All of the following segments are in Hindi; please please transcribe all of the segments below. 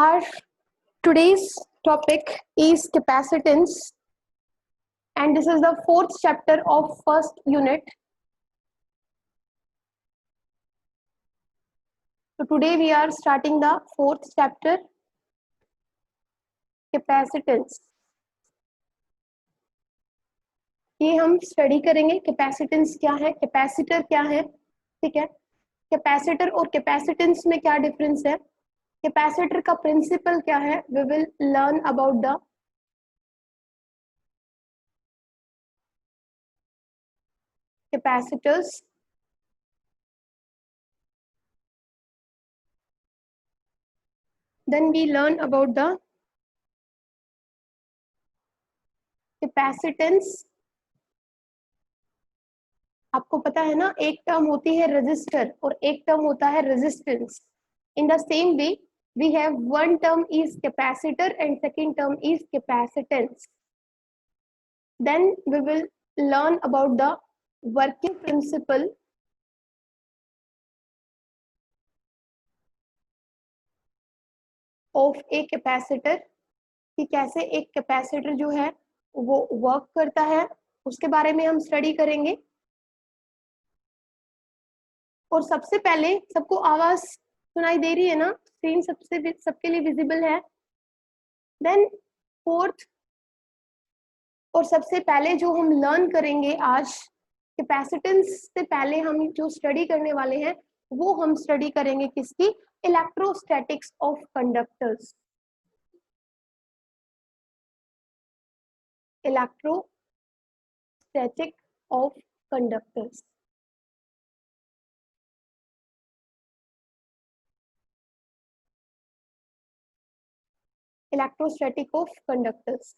Our today's topic is capacitance, and this is the fourth chapter of first unit. So today we are starting the fourth chapter, capacitance. ये हम स्टडी करेंगे कैपेसिटेंस क्या है, कैपेसिटर क्या है, ठीक है। कैपेसिटर और कैपेसिटेंस में क्या डिफरेंस है, कैपेसिटर का प्रिंसिपल क्या है, we will learn about the capacitors, then we learn about the capacitance. आपको पता है ना, एक टर्म होती है रेजिस्टर और एक टर्म होता है resistance. In the same way we have one term is capacitor and second term is capacitance. Then we will learn about the working principle of a capacitor, कि कैसे एक कैपेसिटर जो है वो वर्क करता है, उसके बारे में हम स्टडी करेंगे. और सबसे पहले, सबको आवाज सुनाई दे रही है ना, स्क्रीन सबके लिए विजिबल है. देन फोर्थ और सबसे पहले जो हम लर्न करेंगे आज, कैपेसिटेंस से पहले हम जो स्टडी करने वाले हैं वो हम स्टडी करेंगे किसकी, electrostatics of conductors. Electrostatic of conductors. Electrostatic of conductors.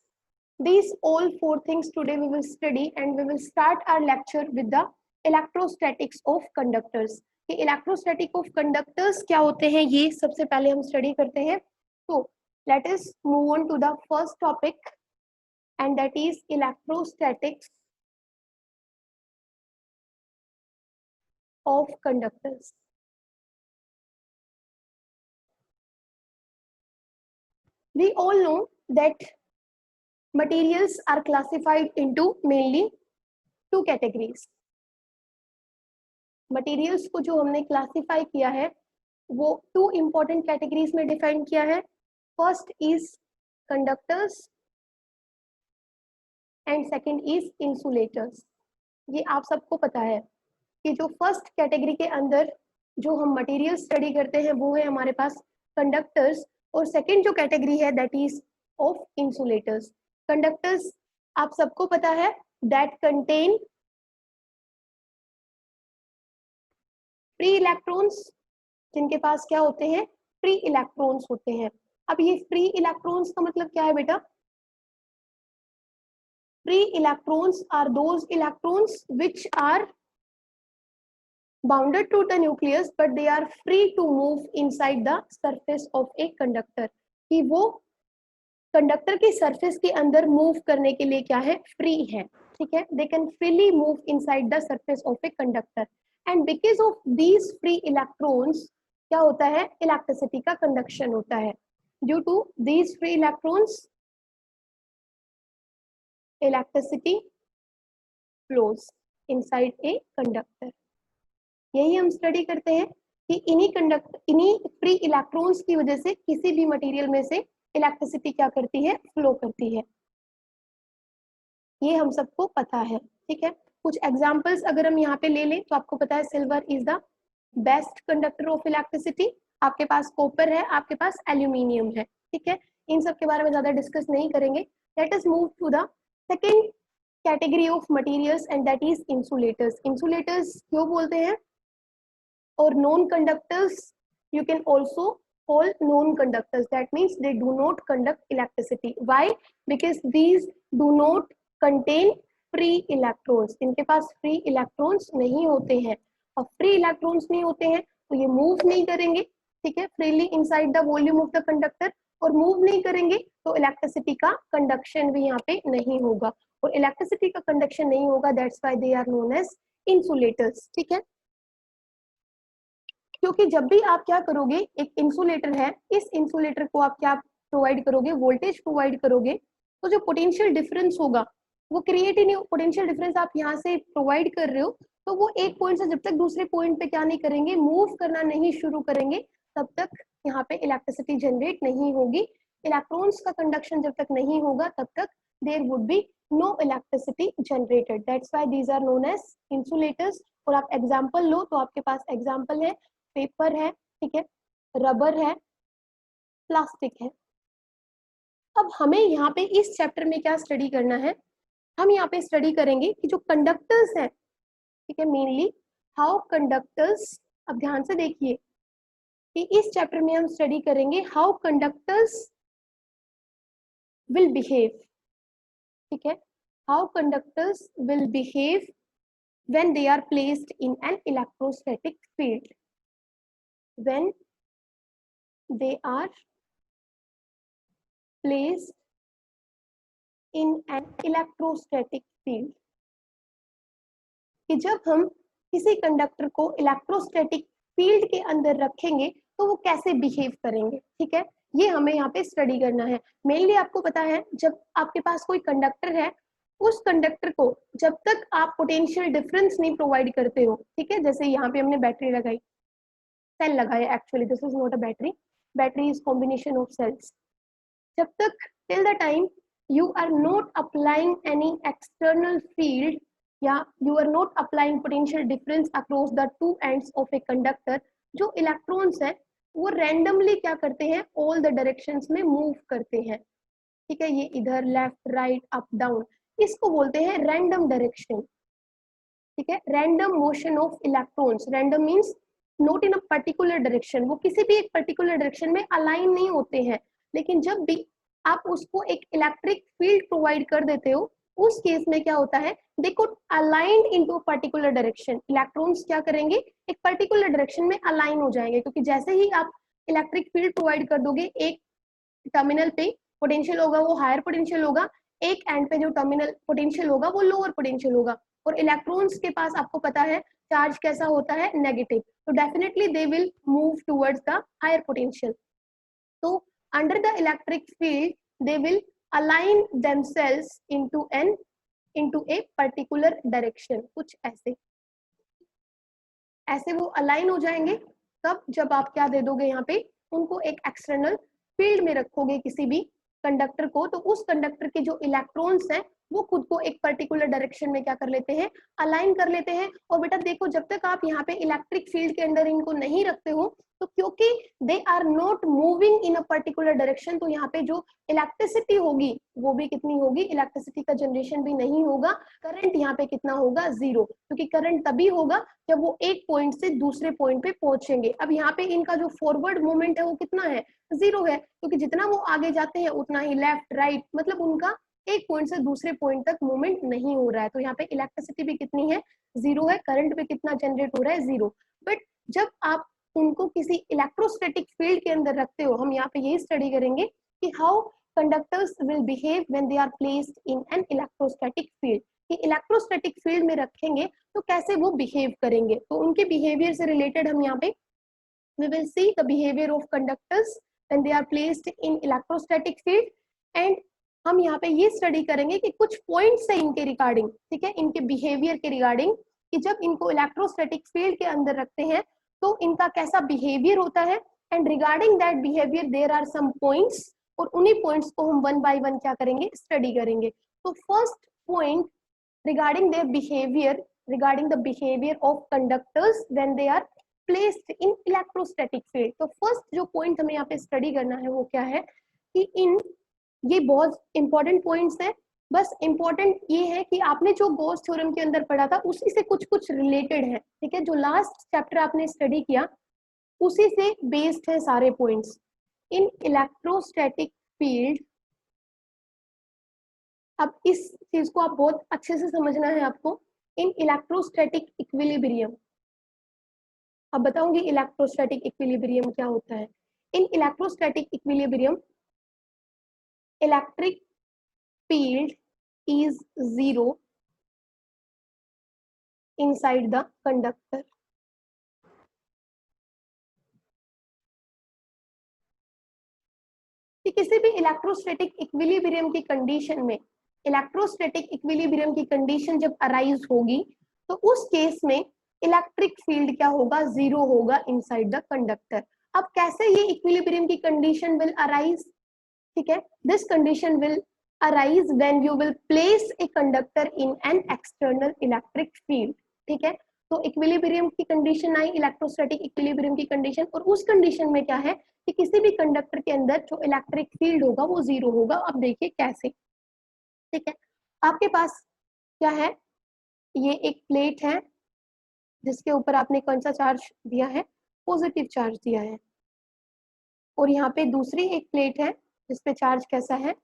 These all four things today we will study, and we will start our lecture with the electrostatics of conductors. कि electrostatic of conductors क्या होते हैं, ये सबसे पहले हम स्टडी करते हैं. तो let us move on to the first topic, and that is electrostatics of conductors. We all know that materials are classified into mainly two categories. Materials को जो हमने क्लासिफाई किया है वो टू इंपॉर्टेंट कैटेगरीज में डिफाइन किया है. First is conductors and second is insulators. ये आप सबको पता है कि जो फर्स्ट कैटेगरी के अंदर जो हम मटेरियल स्टडी करते हैं वो है हमारे पास कंडक्टर्स, और सेकंड जो कैटेगरी है that is of insulators. Conductors आप सबको पता है दैट कंटेन फ्री इलेक्ट्रॉन्स, जिनके पास क्या होते हैं, फ्री इलेक्ट्रॉन्स होते हैं. अब ये फ्री इलेक्ट्रॉन्स का मतलब क्या है बेटा, free electrons are those electrons which are bounded to the nucleus but they are free to move inside the surface of a conductor. कि वो कंडक्टर की सरफेस के अंदर मूव करने के लिए क्या है, फ्री है, ठीक है. they can freely move inside the surface of a conductor, and because of these free electrons क्या होता है, इलेक्ट्रिसिटी का कंडक्शन होता है. due to these free electrons electricity flows inside a conductor. यही हम स्टडी करते हैं कि इन्हीं फ्री इलेक्ट्रॉन्स की वजह से किसी भी मटेरियल में से इलेक्ट्रिसिटी क्या करती है, फ्लो करती है. ये हम सबको पता है, ठीक है. कुछ एग्जांपल्स अगर हम यहाँ पे ले लें तो आपको पता है silver is the best conductor of electricity. आपके पास कॉपर है, आपके पास एल्यूमिनियम है, ठीक है. इन सब के बारे में ज्यादा डिस्कस नहीं करेंगे. Let us move to the second category of materials and that is insulators. Insulators क्यों बोलते हैं, और known conductors you can also call known conductors. That means they do not conduct electricity. Why? Because these do not contain free electrons. इनके पास free electrons नहीं होते हैं, और free electrons नहीं होते हैं तो ये move नहीं करेंगे, ठीक है, freely inside the volume of the conductor, और move नहीं करेंगे तो इलेक्ट्रिसिटी का कंडक्शन भी यहाँ पे नहीं होगा, और इलेक्ट्रिसिटी का कंडक्शन नहीं होगा, that's why they are known as insulators, ठीक है. क्योंकि जब भी आप क्या करोगे, एक इंसुलेटर है, इस इंसुलेटर को आप क्या प्रोवाइड करोगे, वोल्टेज प्रोवाइड करोगे, तो जो पोटेंशियल डिफरेंस होगा वो क्रिएट ही नहीं, पोटेंशियल डिफरेंस आप यहाँ से प्रोवाइड कर रहे हो, तो वो एक पॉइंट से जब तक दूसरे पॉइंट पे क्या नहीं करेंगे, मूव करना नहीं शुरू करेंगे, तब तक यहाँ पे इलेक्ट्रिसिटी जनरेट नहीं होगी। इलेक्ट्रॉन्स का कंडक्शन जब तक नहीं होगा तब तक there would be no electricity generated, that's why these are known as insulators. और आप एग्जांपल लो तो आपके पास एग्जांपल है, पेपर है, ठीक है, रबर है, प्लास्टिक है। अब हमें यहाँ पे इस चैप्टर में क्या स्टडी करना है, हम यहाँ पे स्टडी करेंगे कि जो कंडक्टर्स हैं, ठीक है, मेनली हाउ कंडक्टर्स, अब ध्यान से देखिए कि इस चैप्टर में हम स्टडी करेंगे हाउ कंडक्टर्स विल बिहेव, ठीक है, how conductors will behave when they are placed in an electrostatic field, when they are placed in an electrostatic field, कि जब हम किसी कंडक्टर को इलेक्ट्रोस्टैटिक फील्ड के अंदर रखेंगे तो वो कैसे बिहेव करेंगे, ठीक है, ये हमें यहाँ पे स्टडी करना है। मेनली आपको पता है जब आपके पास कोई कंडक्टर है, उस कंडक्टर को जब तक आप पोटेंशियल डिफरेंस नहीं प्रोवाइड करते हो, ठीक है, जैसे यहाँ पे हमने बैटरी लगाई, सेल लगाया, actually this is not a battery, battery is combination of cells, जब तक till the time you are not applying any external field या you are not applying potential difference across the two ends of a conductor, जो इलेक्ट्रॉन्स है वो रैंडमली क्या करते हैं, ऑल द डायरेक्शंस में मूव करते हैं, ठीक है, ये इधर लेफ्ट राइट अप डाउन, इसको बोलते हैं रैंडम डायरेक्शन, ठीक है, random motion of electrons, random means not in a particular direction, वो किसी भी एक पर्टिकुलर डायरेक्शन में अलाइन नहीं होते हैं, लेकिन जब भी आप उसको एक इलेक्ट्रिक फील्ड प्रोवाइड कर देते हो, उस केस में क्या होता है, they could align into particular direction, electrons क्या करेंगे, एक पर्टिकुलर डायरेक्शन में अलाइन हो जाएंगे, क्योंकि जैसे ही आप इलेक्ट्रिक फील्ड प्रोवाइड कर दोगे, एक टर्मिनल पे पोटेंशियल होगा वो हायर पोटेंशियल होगा, एक एंड पे जो टर्मिनल पोटेंशियल होगा वो लोअर पोटेंशियल होगा, और इलेक्ट्रॉन्स के पास आपको पता है चार्ज कैसा होता है, नेगेटिव, तो definitely they will move towards the higher potential, तो under the electric field they will align themselves into a particular direction, कुछ ऐसे ऐसे वो अलाइन हो जाएंगे, तब जब आप क्या दे दोगे यहाँ पे, उनको एक एक्सटर्नल फील्ड में रखोगे किसी भी कंडक्टर को, तो उस कंडक्टर के जो इलेक्ट्रॉन्स हैं वो खुद को एक पर्टिकुलर डायरेक्शन में क्या कर लेते हैं, अलाइन कर लेते हैं। और बेटा देखो, जब तक आप यहाँ पे इलेक्ट्रिक फील्ड के अंदर इनको नहीं रखते हो, तो क्योंकि they are not moving in a particular direction, तो यहाँ पे जो इलेक्ट्रिसिटी होगी वो भी कितनी होगी, इलेक्ट्रिसिटी का जनरेशन भी नहीं होगा, करंट यहाँ पे कितना होगा, जीरो, क्योंकि करंट तभी होगा जब वो एक पॉइंट से दूसरे पॉइंट पे पहुंचेंगे। अब यहाँ पे इनका जो फॉरवर्ड मूवमेंट है वो कितना है, जीरो है, क्योंकि जितना वो आगे जाते हैं उतना ही लेफ्ट राइट, मतलब उनका एक पॉइंट से दूसरे पॉइंट तक मूवमेंट नहीं हो रहा है, तो यहाँ पे इलेक्ट्रिसिटी भी कितनी है, जीरो है, करंट भी कितना जनरेट हो रहा है, जीरो। बट जब आप उनको किसी इलेक्ट्रोस्टैटिक फील्ड के अंदर रखते हो, हम यहाँ पे यही स्टडी करेंगे कि how conductors will behave when they are placed in an electrostatic field, कि इलेक्ट्रोस्टैटिक फील्ड में रखेंगे तो कैसे वो बिहेव करेंगे, तो उनके बिहेवियर से रिलेटेड हम यहाँ पे we will see the behavior of conductors when they are placed in electrostatic field, and हम यहाँ पे ये स्टडी करेंगे कि कुछ पॉइंट्स है इनके रिगार्डिंग, ठीक है, इनके बिहेवियर के रिगार्डिंग, कि जब इनको इलेक्ट्रोस्टैटिक फील्ड के अंदर रखते हैं तो इनका कैसा बिहेवियर होता है, and regarding that behaviour there are some points, और उन्हीं पॉइंट्स को हम वन बाय वन क्या करेंगे, स्टडी करेंगे। तो first point regarding their behavior, regarding the behavior of conductors when they are placed in electrostatic field, तो फर्स्ट जो पॉइंट हमें यहाँ पे स्टडी करना है वो क्या है कि इन, ये बहुत इंपॉर्टेंट पॉइंट्स है, बस इंपॉर्टेंट ये है कि आपने जो गॉस थ्योरम के अंदर पढ़ा था उसी से कुछ कुछ रिलेटेड है, ठीक है, जो लास्ट चैप्टर आपने स्टडी किया उसी से बेस्ड है सारे पॉइंट्स। इन इलेक्ट्रोस्टैटिक फील्ड, अब इस चीज को आप बहुत अच्छे से समझना है आपको, इन इलेक्ट्रोस्टैटिक इक्विलिब्रियम, अब बताऊंगी इलेक्ट्रोस्टैटिक इक्विलिब्रियम क्या होता है। इन electrostatic equilibrium electric field is zero inside the conductor, किसी भी इलेक्ट्रोस्टैटिक इक्विलिब्रियम की कंडीशन में, इलेक्ट्रोस्टैटिक इक्विलिब्रियम की कंडीशन जब अराइज होगी तो उस केस में इलेक्ट्रिक फील्ड क्या होगा, जीरो होगा इनसाइड द कंडक्टर। अब कैसे ये इक्विलिब्रियम की कंडीशन विल अराइज, ठीक है, this condition will arise when you will place a conductor in an external electric field, ठीक है। तो इक्विलिब्रियम की कंडीशन आई, इलेक्ट्रोस्टैटिक इक्विलिब्रियम की कंडीशन, और उस कंडीशन में क्या है कि किसी भी कंडक्टर के अंदर जो इलेक्ट्रिक फील्ड होगा वो जीरो होगा। अब देखिए कैसे, ठीक है। आपके पास क्या है, ये एक प्लेट है जिसके ऊपर आपने कौन सा चार्ज दिया है, पॉजिटिव चार्ज दिया है, और यहाँ पे दूसरी एक प्लेट है जिसपे चार्ज कैसा है,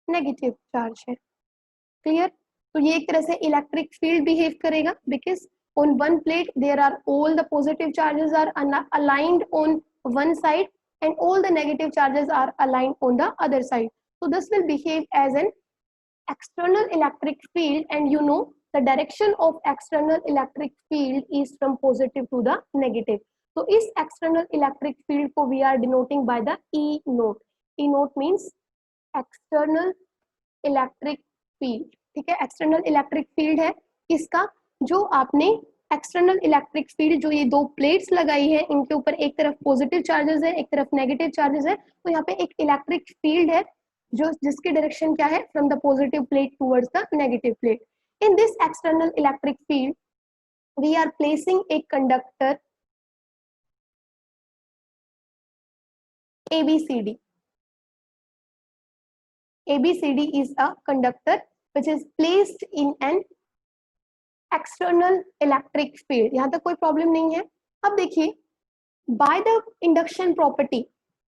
नेगेटिव चार्ज है। क्लियर? तो ये एक तरह से इलेक्ट्रिक फील्ड बिहेव करेगा, because on one plate there are all the positive charges are aligned on one side and all the negative charges are aligned on the other side. So this will behave as an external electric field, and you know the direction of external electric field is from positive to the negative. So इस external electric field को we are denoting by the E note. E note means external electric field, ठीक है। एक्सटर्नल इलेक्ट्रिक फील्ड है इसका, जो आपने एक्सटर्नल इलेक्ट्रिक फील्ड जो ये दो प्लेट्स लगाई है इनके ऊपर एक तरफ पॉजिटिव चार्जेस है एक तरफ नेगेटिव चार्जेस है, तो यहाँ पे एक इलेक्ट्रिक फील्ड है जो जिसकी डायरेक्शन क्या है, from the positive plate towards the negative plate. In this external electric field we are placing a conductor ABCD. ABCD is a conductor which is placed in an external electric field. यहाँ तक कोई प्रॉब्लम नहीं है। अब देखिए, by the induction property,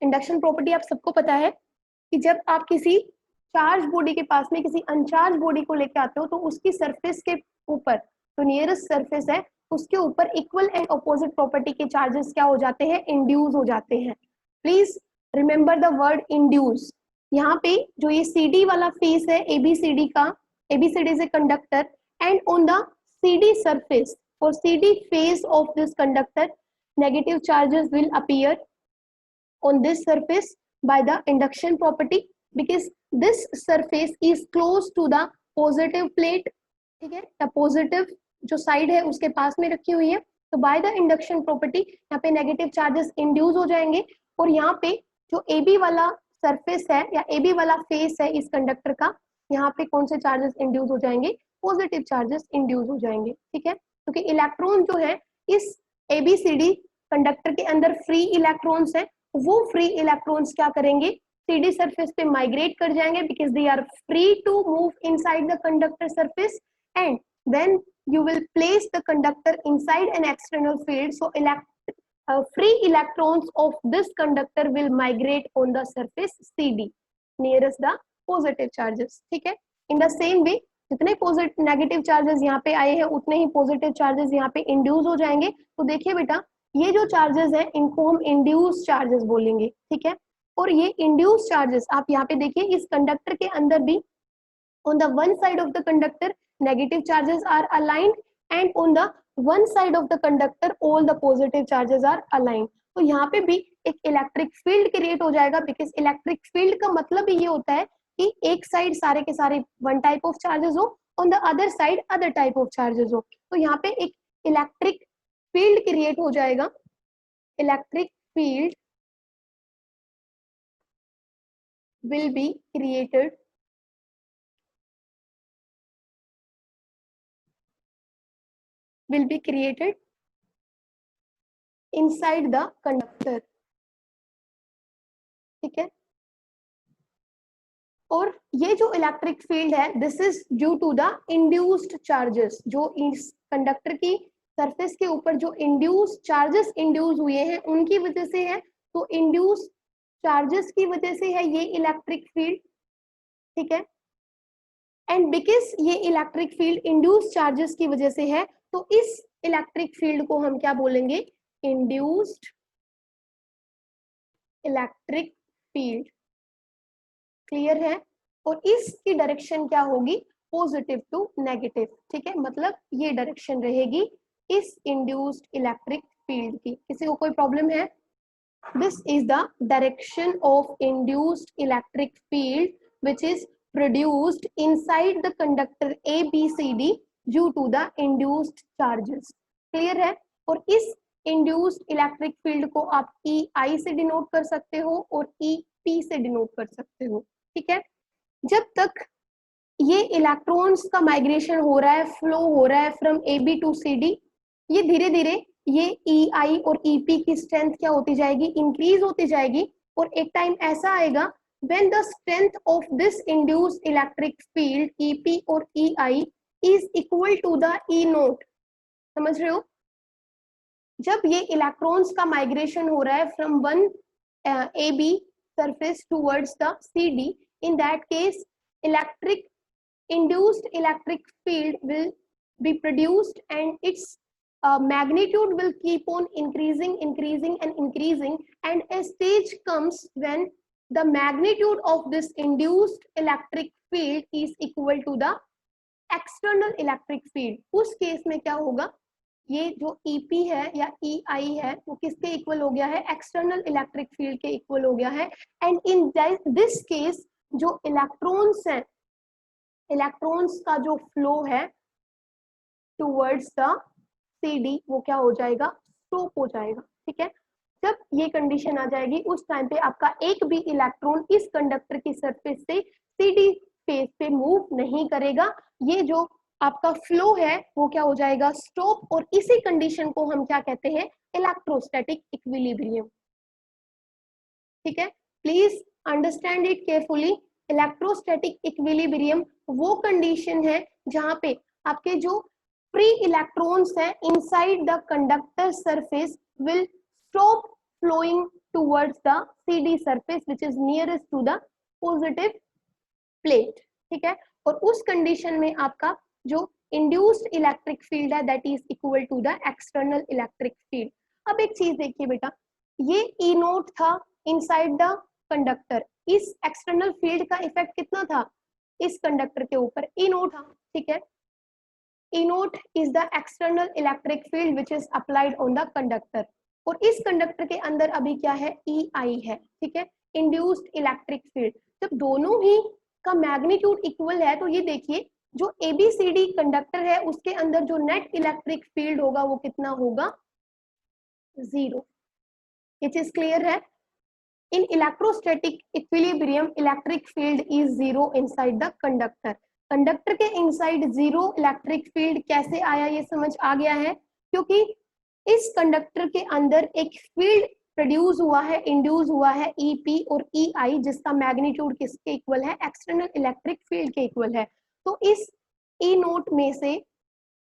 induction property आप सबको पता है कि जब आप किसी चार्ज बॉडी के पास में किसी अनचार्ज बॉडी को लेके आते हो तो उसकी सरफेस के ऊपर, जो नियरेस्ट सरफेस है उसके ऊपर इक्वल एंड ऑपोजिट प्रॉपर्टी के चार्जेस क्या हो जाते हैं, इंड्यूस हो जाते हैं। Please remember the word induce. यहाँ पे जो ये CD वाला फेस है ABCD का, ABCD is a conductor and on the CD surface or CD face of this conductor negative charges will appear on this surface by the induction property because this surface is close to the positive plate, ठीक है। the positive जो साइड है उसके पास में रखी हुई है, तो बाय द इंडक्शन प्रॉपर्टी यहाँ पे नेगेटिव चार्जेस इंड्यूस हो जाएंगे, और यहाँ पे जो AB वाला सरफेस है या AB वाला फेस है इस कंडक्टर का, यहाँ पे कौन से चार्जेस इंड्यूस हो जाएंगे, पॉजिटिव चार्जेस इंड्यूस हो जाएंगे, ठीक है। क्योंकि इलेक्ट्रॉन जो है इस ABCD कंडक्टर के अंदर फ्री इलेक्ट्रॉन्स है, वो फ्री इलेक्ट्रॉन्स क्या करेंगे, CD सरफेस पे माइग्रेट कर जाएंगे because they are free to move inside the conductor surface, and when you will place the conductor inside an external field, so free electrons of this conductor will migrate on the surface CD nearest the positive charges, ठीक है। in the same way जितने पॉजिटिव नेगेटिव चार्जेस यहाँ पे आए हैं उतने ही पॉजिटिव चार्जेस यहाँ पे इंड्यूस हो जाएंगे। तो देखिए बेटा, ये जो चार्जेस हैं इनको हम इंड्यूस चार्जेस बोलेंगे, ठीक है। और ये इंड्यूस चार्जेस आप यहाँ पे देखिए इस कंडक्टर के अंदर भी on the one side of the conductor negative charges are aligned and on the one side of the conductor all the positive charges are aligned। तो यहाँ पे भी एक इलेक्ट्रिक फील्ड क्रिएट हो जाएगा बिकॉज इलेक्ट्रिक फील्ड का मतलब ये होता है कि एक साइड सारे के सारे वन टाइप ऑफ चार्जेस हो, on the other side other type of charges हो, तो यहाँ पे एक इलेक्ट्रिक फील्ड क्रिएट हो जाएगा। Electric field will be created inside the conductor, ठीक है। और ये जो इलेक्ट्रिक फील्ड है this is due to the induced charges, जो इस कंडक्टर की सरफेस के ऊपर जो इंड्यूस चार्जेस इंड्यूस हुए हैं उनकी वजह से है। तो इंड्यूस चार्जेस की वजह से है ये इलेक्ट्रिक फील्ड, ठीक है। एंड बिकॉज ये इलेक्ट्रिक फील्ड इंड्यूस चार्जेस की वजह से है तो इस इलेक्ट्रिक फील्ड को हम क्या बोलेंगे, इंड्यूस्ड इलेक्ट्रिक फील्ड। क्लियर है? और इसकी डायरेक्शन क्या होगी, पॉजिटिव टू नेगेटिव, ठीक है। मतलब ये डायरेक्शन रहेगी इस इंड्यूस्ड इलेक्ट्रिक फील्ड की। किसी को कोई प्रॉब्लम है? This is the direction of induced electric field which is produced inside the conductor ABCD due to the induced charges. Clear है? और इस इंड्यूस्ड इलेक्ट्रिक फील्ड को आप EI से डिनोट कर सकते हो और EP से डिनोट कर सकते हो. ठीक है? जब तक ये इलेक्ट्रॉन्स का माइग्रेशन हो रहा है, फ्लो हो रहा है फ्रॉम AB टू CD, ये धीरे धीरे ये EI और EP की स्ट्रेंथ क्या होती जाएगी, इंक्रीज होती जाएगी. और एक टाइम ऐसा आएगा when the strength of this induced electric field EP और EI is equal to the E naught. समझ रहे हो? जब ये इलेक्ट्रॉन्स का माइग्रेशन हो रहा है from one AB surface towards the CD, in that case induced electric field will be produced and its magnitude will keep on increasing and a stage comes when the magnitude of this induced electric field is equal to the external electric field. उस केस में क्या होगा, ये जो EP है या EI है वो किसके इक्वल हो गया है, एक्सटर्नल इलेक्ट्रिक फील्ड के इक्वल हो गया है. एंड इन दिस केस जो इलेक्ट्रॉन्स हैं, इलेक्ट्रॉन्स का जो फ्लो है टुवर्ड्स द CD वो क्या हो जाएगा, स्टॉप हो जाएगा. ठीक है? जब ये कंडीशन आ जाएगी उस टाइम पे आपका एक भी इलेक्ट्रॉन इस कंडक्टर की सरफेस से CD फेस पे मूव नहीं करेगा. ये जो आपका फ्लो है वो क्या हो जाएगा, स्टॉप. और इसी कंडीशन को हम क्या कहते हैं, इलेक्ट्रोस्टैटिक इक्विलिब्रियम. ठीक है? Please understand it carefully. Electrostatic equilibrium वो कंडीशन है जहां पे आपके जो फ्री इलेक्ट्रॉन्स हैं inside the conductor surface will stop flowing towards the CD surface which is nearest to the positive plate. ठीक है? और उस कंडीशन में आपका जो इंड्यूस्ड इलेक्ट्रिक फील्ड है that is equal to the external electric field. अब एक चीज देखिए बेटा, ये E नोट था इनसाइड द कंडक्टर. इस एक्सटर्नल फील्ड का इफेक्ट कितना था इस कंडक्टर के ऊपर, E नोट था. ठीक है? E naught is the external electric field which is applied on the conductor. और इस कंडक्टर के अंदर अभी क्या है, EI है. ठीक है? Induced electric field. जब दोनों ही का मैग्नीट्यूड इक्वल है तो ये देखिए जो ABCD कंडक्टर है उसके अंदर जो नेट इलेक्ट्रिक फील्ड होगा वो कितना होगा, 0. ये चीज क्लियर है? In electrostatic equilibrium electric field is 0 inside the conductor. Conductor के इनसाइड 0 इलेक्ट्रिक फील्ड कैसे आया ये समझ आ गया है, क्योंकि इस कंडक्टर के अंदर एक फील्ड प्रोड्यूस हुआ है, इंड्यूस हुआ है EP और EI जिसका मैग्नीट्यूड किसके इक्वल है, एक्सटर्नल इलेक्ट्रिक फील्ड के इक्वल है. तो इस E नोट में से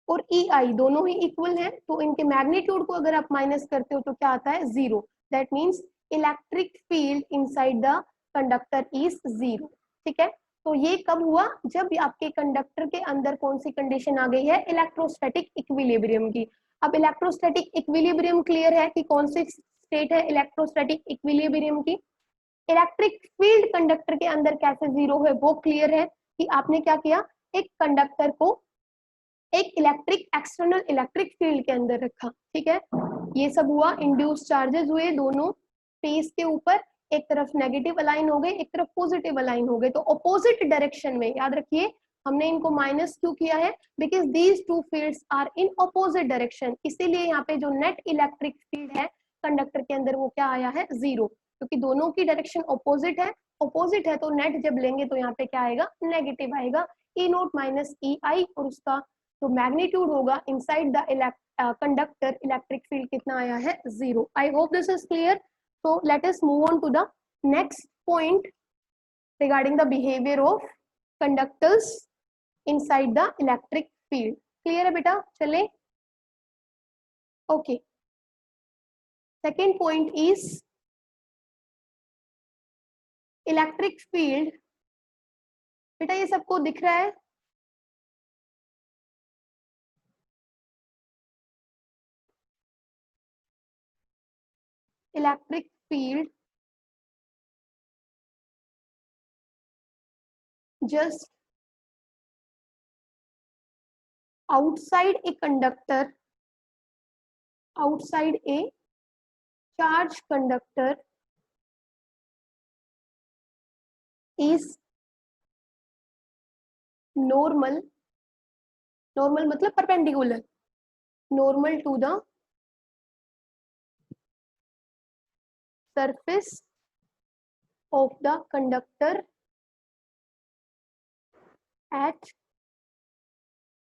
और EI दोनों ही इक्वल है तो इनके मैग्नीट्यूड को अगर आप माइनस करते हो तो क्या आता है, 0. That means electric field inside the conductor is 0. ठीक है? तो ये कब हुआ, जब आपके कंडक्टर के अंदर कौन सी कंडीशन आ गई है, इलेक्ट्रोस्टैटिक इक्विलिब्रियम की. अब इलेक्ट्रोस्टैटिक इक्विलिब्रियम क्लियर है कि कौन सी स्टेट है इलेक्ट्रोस्टैटिक इक्विलिब्रियम की. इलेक्ट्रिक फील्ड कंडक्टर के अंदर कैसे 0 है वो क्लियर है कि आपने क्या किया, एक कंडक्टर को एक इलेक्ट्रिक एक्सटर्नल इलेक्ट्रिक फील्ड के अंदर रखा. ठीक है? ये सब हुआ, इंड्यूस चार्जेस हुए दोनों फेस के ऊपर, एक तरफ नेगेटिव अलाइन हो गए एक तरफ पॉजिटिव अलाइन हो गए. तो अपोजिट डायरेक्शन में, याद रखिए हमने इनको माइनस क्यों किया है, because these two fields are in opposite direction. इसीलिए यहाँ पे जो नेट इलेक्ट्रिक फील्ड है कंडक्टर के अंदर वो क्या आया है, 0. क्योंकि दोनों की डायरेक्शन अपोजिट है. अपोजिट है तो नेट जब लेंगे तो यहाँ पे क्या आएगा, नेगेटिव आएगा. E नोट माइनस EI और उसका जो मैग्नीट्यूड होगा inside the conductor electric field कितना आया है, 0. I hope this is clear. So let us move on to the next point regarding the behavior of conductors inside the electric field. Clear है बेटा? चले. Okay. Second point is electric field. बेटा ये सबको दिख रहा है? Electric field just outside a conductor, outside a charge conductor is normal मतलब perpendicular, normal to the surface of the conductor at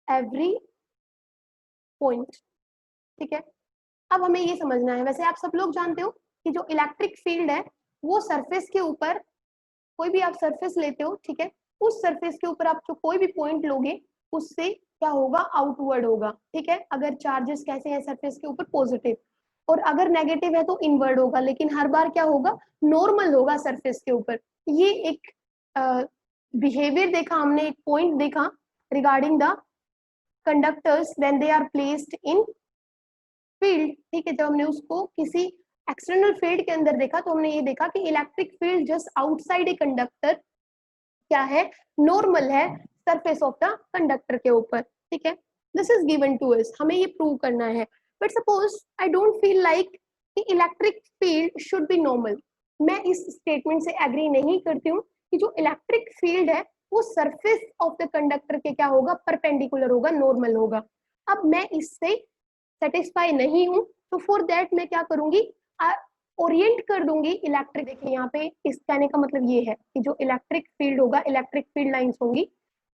every point। ठीक है, अब हमें ये समझना है, वैसे आप सब लोग जानते हो कि जो इलेक्ट्रिक फील्ड है वो सरफेस के ऊपर, कोई भी आप सरफेस लेते हो, ठीक है, उस सरफेस के ऊपर आप जो कोई भी पॉइंट लोगे उससे क्या होगा, आउटवर्ड होगा। ठीक है, अगर चार्जेस कैसे हैं सरफेस के ऊपर, पॉजिटिव, और अगर नेगेटिव है तो इनवर्ड होगा, लेकिन हर बार क्या होगा, नॉर्मल होगा सरफेस के ऊपर। ये एक बिहेवियर देखा हमने, एक पॉइंट देखा regarding the conductors when they are placed in field. ठीक है, जब हमने उसको किसी एक्सटर्नल फील्ड के अंदर देखा तो हमने ये देखा कि electric field just outside a conductor क्या है, नॉर्मल है सरफेस ऑफ द कंडक्टर के ऊपर। ठीक है, this is given to us, हमें ये प्रूव करना है। But suppose I don't feel like कि electric field should be normal. मैं इस स्टेटमेंट से एग्री नहीं करती हूँ कि जो इलेक्ट्रिक फील्ड है वो सरफेस ऑफ द कंडक्टर के क्या होगा, परपेंडिकुलर होगा, नॉर्मल होगा। अब मैं इससे सेटिस्फाई नहीं हूँ, तो फॉर दैट मैं क्या करूंगी, ओरिएंट कर दूंगी इलेक्ट्रिक। देखिए यहाँ पे इस कहने का मतलब ये है कि जो इलेक्ट्रिक फील्ड होगा, इलेक्ट्रिक फील्ड लाइंस होंगी,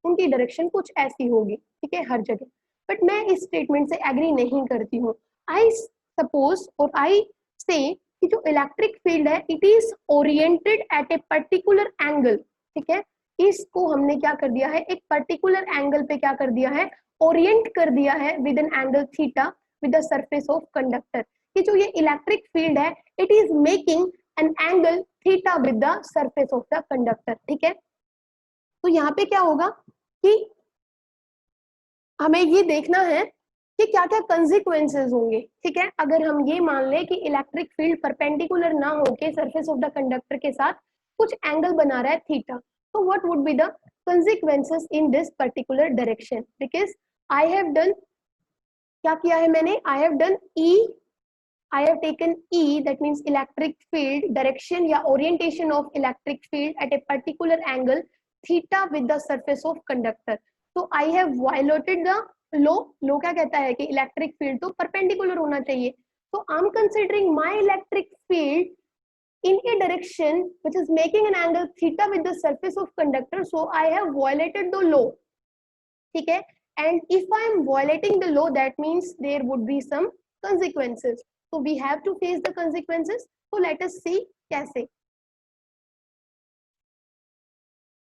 उनकी डायरेक्शन कुछ ऐसी होगी, ठीक है, हर जगह। बट मैं इस स्टेटमेंट से एग्री नहीं करती हूँ। आई सपोज और आई से कि जो इलेक्ट्रिक फील्ड है it is oriented at a particular angle. ठीक है, इसको हमने क्या कर दिया है, एक पर्टिकुलर एंगल पे क्या कर दिया है, ओरिएंट कर दिया है with an angle theta with the surface of conductor. कि जो ये इलेक्ट्रिक फील्ड है it is making an angle theta with the surface of the conductor. ठीक है, तो यहाँ पे क्या होगा कि हमें ये देखना है कि क्या क्या कंसिक्वेंसेस होंगे। ठीक है, अगर हम ये मान ले कि इलेक्ट्रिक फील्ड परपेंडिकुलर ना होके सरफेस ऑफ द कंडक्टर के साथ कुछ एंगल बना रहा है थीटा, तो what would be the consequences in this particular direction. Because I have done, क्या किया है मैंने, I have done E, I have taken E, that means electric field direction या orientation of electric field at a particular angle theta with the surface of conductor. So I have violated the law. Law क्या कहता है कि electric field तो perpendicular होना चाहिए. So I'm considering my electric field in a direction which is making an angle theta with the surface of conductor. So I have violated the law. ठीक है, and if I am violating the law, that means there would be some consequences. So we have to face the consequences. So let us see कैसे।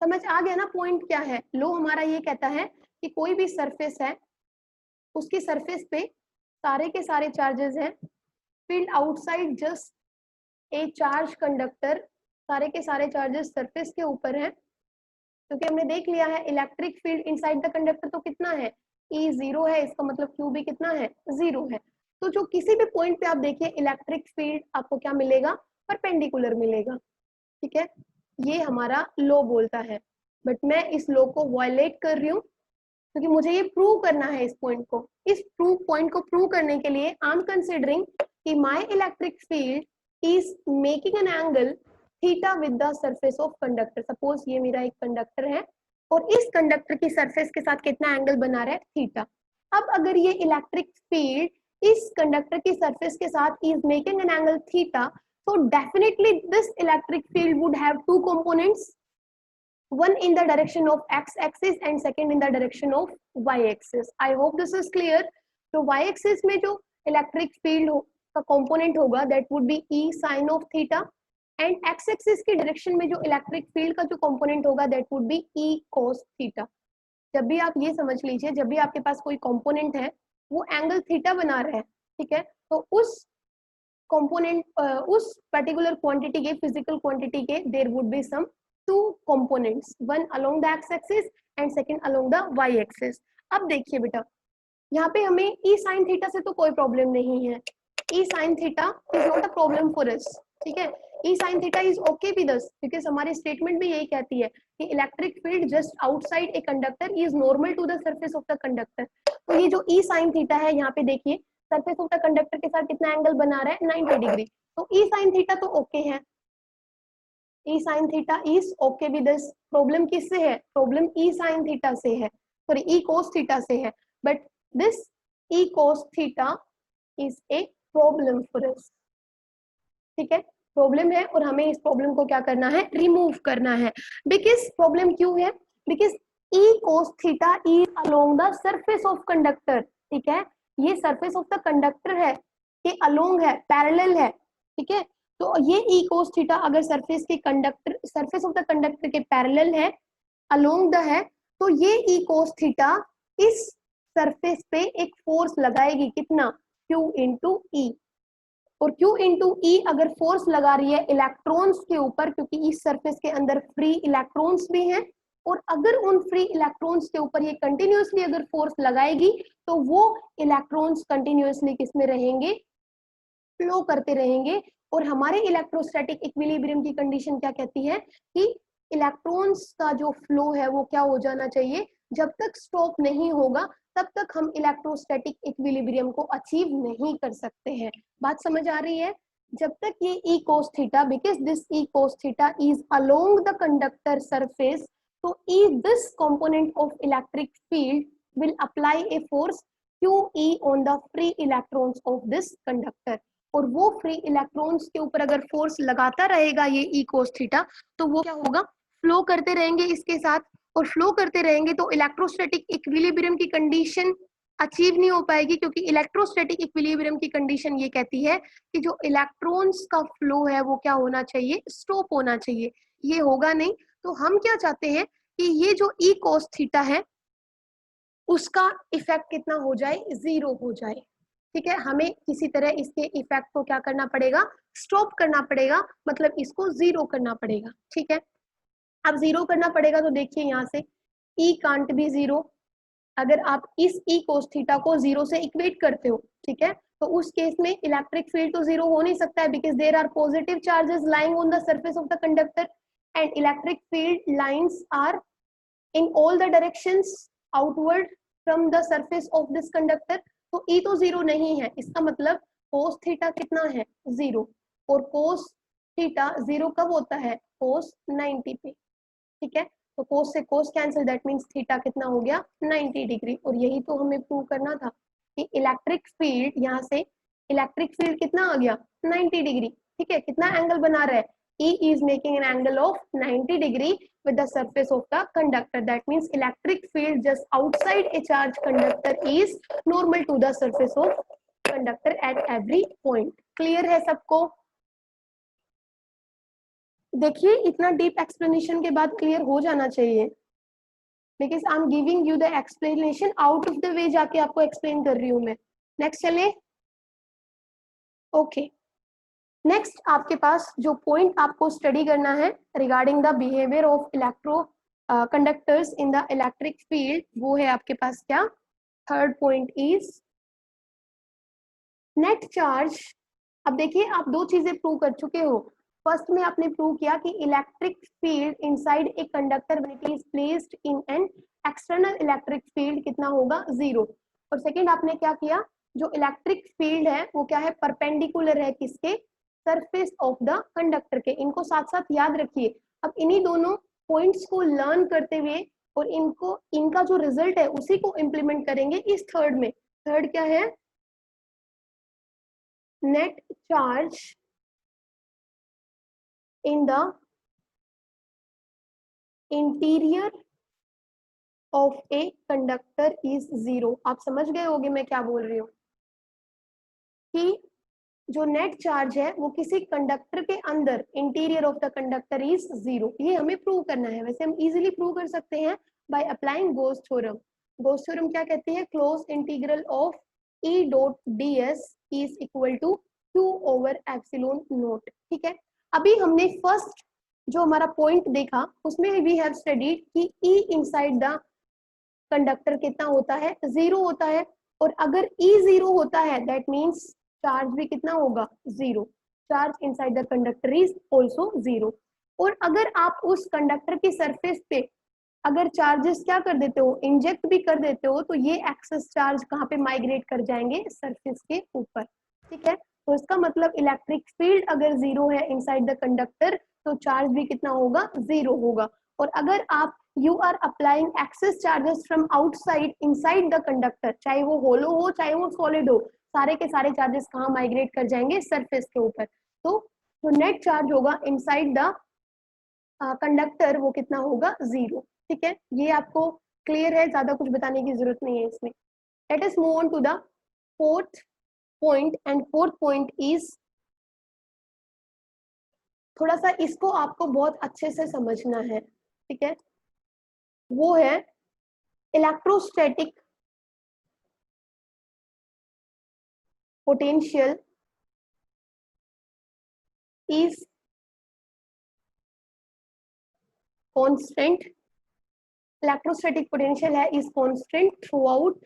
समझ आ गया ना पॉइंट क्या है। लो हमारा ये कहता है कि कोई भी सरफेस है, उसकी सरफेस पे सारे के सारे चार्जेस हैं, field outside just a charge conductor, सारे के सारे चार्जेस सरफेस के ऊपर हैं, क्योंकि हमने देख लिया है electric field inside the conductor तो कितना है, E 0 है, इसका मतलब Q भी कितना है, 0 है। तो जो किसी भी पॉइंट पे आप देखिए इलेक्ट्रिक फील्ड आपको क्या मिलेगा, परपेंडिकुलर मिलेगा। ठीक है, ये हमारा लॉ बोलता है, बट मैं इस लॉ को वायलेट कर रही हूँ क्योंकि मुझे ये प्रूव करना है इस पॉइंट को। इस पॉइंट को प्रूव करने के लिए आई एम कंसिडरिंग कि my electric field is making an angle theta with the surface of conductor. Suppose ये मेरा एक कंडक्टर है और इस कंडक्टर की सरफेस के साथ कितना एंगल बना रहा है, थीटा। अब अगर ये इलेक्ट्रिक फील्ड इस कंडक्टर की सरफेस के साथ is making an angle theta, so definitely this electric field would have two components, one in the direction of x-axis and second in the direction of y-axis. I hope this is clear. तो y-axis में जो electric field का component होगा that would be E sin of theta, and x-axis की direction में जो electric field का जो component होगा that would be E cos theta. जब भी आप ये समझ लीजिए, जब भी आपके पास कोई कंपोनेंट है वो एंगल थीटा बना रहा है, ठीक है, तो उस कंपोनेंट उस पर्टिकुलर क्वांटिटी के, फिजिकल क्वांटिटी के there would be some two components, one along the X axis and second along the Y axis. अब देखिए बेटा, यहाँ पे हमें ई साइन थीटा से तो कोई प्रॉब्लम नहीं है, E sine theta is not a problem for us. ठीक है, E sine theta is okay with us, because हमारी स्टेटमेंट भी यही कहती है कि electric field just outside a conductor is normal to the surface of the conductor. तो ये जो ई साइन थीटा है यहाँ पे देखिए, सरफेस ऑफ द कंडक्टर के साथ कितना एंगल बना रहा है 90 डिग्री। तो ई साइन थीटा तो ओके है, E sine theta is okay with this. Problem किससे है? प्रॉब्लम ई साइन थीटा से है, सॉरी ई कोस थीटा से है, but this E cos theta is a problem for us. ठीक है, प्रॉब्लम है और हमें इस प्रॉब्लम को क्या करना है? रिमूव करना है। बिकॉज प्रॉब्लम क्यों है? Because E cos theta is along the surface of conductor. ठीक है, ये सरफेस ऑफ द कंडक्टर है, ये अलोंग है, पैरेलल है। ठीक है, तो ये ई कोस थीटा अगर सरफेस के conductor, surface of the conductor के पैरेलल है, अलोंग द है, तो ये ई कोस थीटा इस सरफेस पे एक फोर्स लगाएगी, कितना? Q इंटू ई। और Q इंटू ई अगर फोर्स लगा रही है इलेक्ट्रॉन्स के ऊपर, क्योंकि इस सरफेस के अंदर फ्री इलेक्ट्रॉन्स भी हैं, और अगर उन फ्री इलेक्ट्रॉन्स के ऊपर ये कंटिन्यूअसली अगर फोर्स लगाएगी तो वो इलेक्ट्रॉन्स कंटिन्यूअसली किसमें रहेंगे? फ्लो करते रहेंगे। और हमारे इलेक्ट्रोस्टैटिक इक्विलिब्रियम की कंडीशन क्या कहती है कि इलेक्ट्रॉन्स का जो फ्लो है वो क्या हो जाना चाहिए? जब तक स्टॉप नहीं होगा तब तक हम इलेक्ट्रोस्टैटिक इक्विलिब्रियम को अचीव नहीं कर सकते हैं। बात समझ आ रही है? जब तक ये E cos theta, because this E cos theta is along the conductor surface, तो E this component of electric field will apply a force QE on the free electrons of this conductor। और वो फ्री इलेक्ट्रॉन्स के ऊपर अगर फोर्स लगाता रहेगा ये ई कोस थीटा, तो वो क्या होगा? फ्लो करते रहेंगे इसके साथ, और फ्लो करते रहेंगे तो इलेक्ट्रोस्टैटिक इक्विलिब्रियम की कंडीशन अचीव नहीं हो पाएगी, क्योंकि इलेक्ट्रोस्टैटिक इक्विलिब्रियम की कंडीशन ये कहती है कि जो इलेक्ट्रॉन्स का फ्लो है वो क्या होना चाहिए? स्टॉप होना चाहिए। ये होगा नहीं, तो हम क्या चाहते हैं कि ये जो ई कोस थीटा है उसका इफेक्ट कितना हो जाए? 0 हो जाए। ठीक है, हमें किसी तरह इसके इफेक्ट को क्या करना पड़ेगा? स्टॉप करना पड़ेगा, मतलब इसको 0 करना पड़ेगा। ठीक है, अब 0 करना पड़ेगा तो देखिए यहाँ से E कांट बी 0। अगर आप इस E कोस थीटा को 0 से इक्वेट करते हो, ठीक है, तो उस केस में इलेक्ट्रिक फील्ड तो 0 हो नहीं सकता है, because there are positive charges lying on the surface of the conductor, and electric field lines are in all the directions outward from the surface of this conductor। तो E तो 0 नहीं है, इसका मतलब cos थीटा कितना है? 0। और cos थीटा 0 कब होता है? cos 90 पे। ठीक है, तो cos से cos cancel, that means theta कितना हो गया? 90 डिग्री। और यही तो हमें प्रूव करना था कि इलेक्ट्रिक फील्ड, यहाँ से इलेक्ट्रिक फील्ड कितना आ गया? 90 डिग्री। ठीक है, कितना एंगल बना रहा है? E is making an angle of 90 degree with the surface of the conductor. That means electric field just outside a charged conductor is normal to the surface of conductor at every point. Clear है सबको? देखिए इतना डीप एक्सप्लेनेशन के बाद क्लियर हो जाना चाहिए, because I am giving you the explanation out of the way, जाके आपको एक्सप्लेन कर रही हूँ मैं। नेक्स्ट चले। ओके, नेक्स्ट आपके पास जो पॉइंट आपको स्टडी करना है regarding the behaviour of electro conductors in the electric field, वो है आपके पास क्या? Third point is net charge. अब देखिए आप दो चीजें प्रूव कर चुके हो। फर्स्ट में आपने प्रूव किया कि electric field inside a conductor when it is placed in an external electric field कितना होगा? 0। और सेकंड आपने क्या किया? जो इलेक्ट्रिक फील्ड है वो क्या है? परपेंडिकुलर है किसके? सरफेस ऑफ द कंडक्टर के। इनको साथ साथ याद रखिए। अब इन्हीं दोनों पॉइंट्स को लर्न करते हुए और इनको, इनका जो रिजल्ट है उसी को इम्प्लीमेंट करेंगे इस थर्ड में। थर्ड क्या है? Net charge in the interior of A conductor is 0। आप समझ गए होंगे मैं क्या बोल रही हूँ, कि जो नेट चार्ज है वो किसी कंडक्टर के अंदर, interior of the conductor is 0। ये हमें प्रूव करना है। वैसे हम इजीली प्रूव कर सकते हैं by applying Gauss theorem. Gauss theorem क्या कहती है? Close integral of E dot ds is equal to Q over epsilon naught. ठीक है, अभी हमने फर्स्ट जो हमारा पॉइंट देखा उसमें वी हैव स्टडीड कि E इनसाइड द कंडक्टर कितना होता है? 0 होता है। और अगर E 0 होता है दैट मीन्स चार्ज भी कितना होगा? 0। Charge inside the conductor is also 0। और अगर आप उस कंडक्टर की सरफेस पे अगर चार्जेस क्या कर देते हो, इंजेक्ट भी कर देते हो, तो ये एक्सेस चार्ज कहाँ पे माइग्रेट कर जाएंगे, सरफेस के ऊपर। ठीक है, तो इसका मतलब इलेक्ट्रिक फील्ड अगर जीरो है इनसाइड द कंडक्टर, तो चार्ज भी कितना होगा, जीरो होगा। और अगर आप you are applying excess charges from outside inside the conductor, चाहे वो होलो हो चाहे वो सॉलिड हो, सारे के सारे चार्जेस कहाँ माइग्रेट कर जाएंगे, सरफेस के ऊपर। तो जो नेट चार्ज होगा इनसाइड द कंडक्टर वो कितना होगा, जीरो। ठीक है, ये आपको क्लियर है, ज्यादा कुछ बताने की जरूरत नहीं है इसमें। Let us move on to the fourth point, and fourth point is, थोड़ा सा इसको आपको बहुत अच्छे से समझना है। ठीक है, वो है electrostatic potential is constant. Electrostatic potential है is constant throughout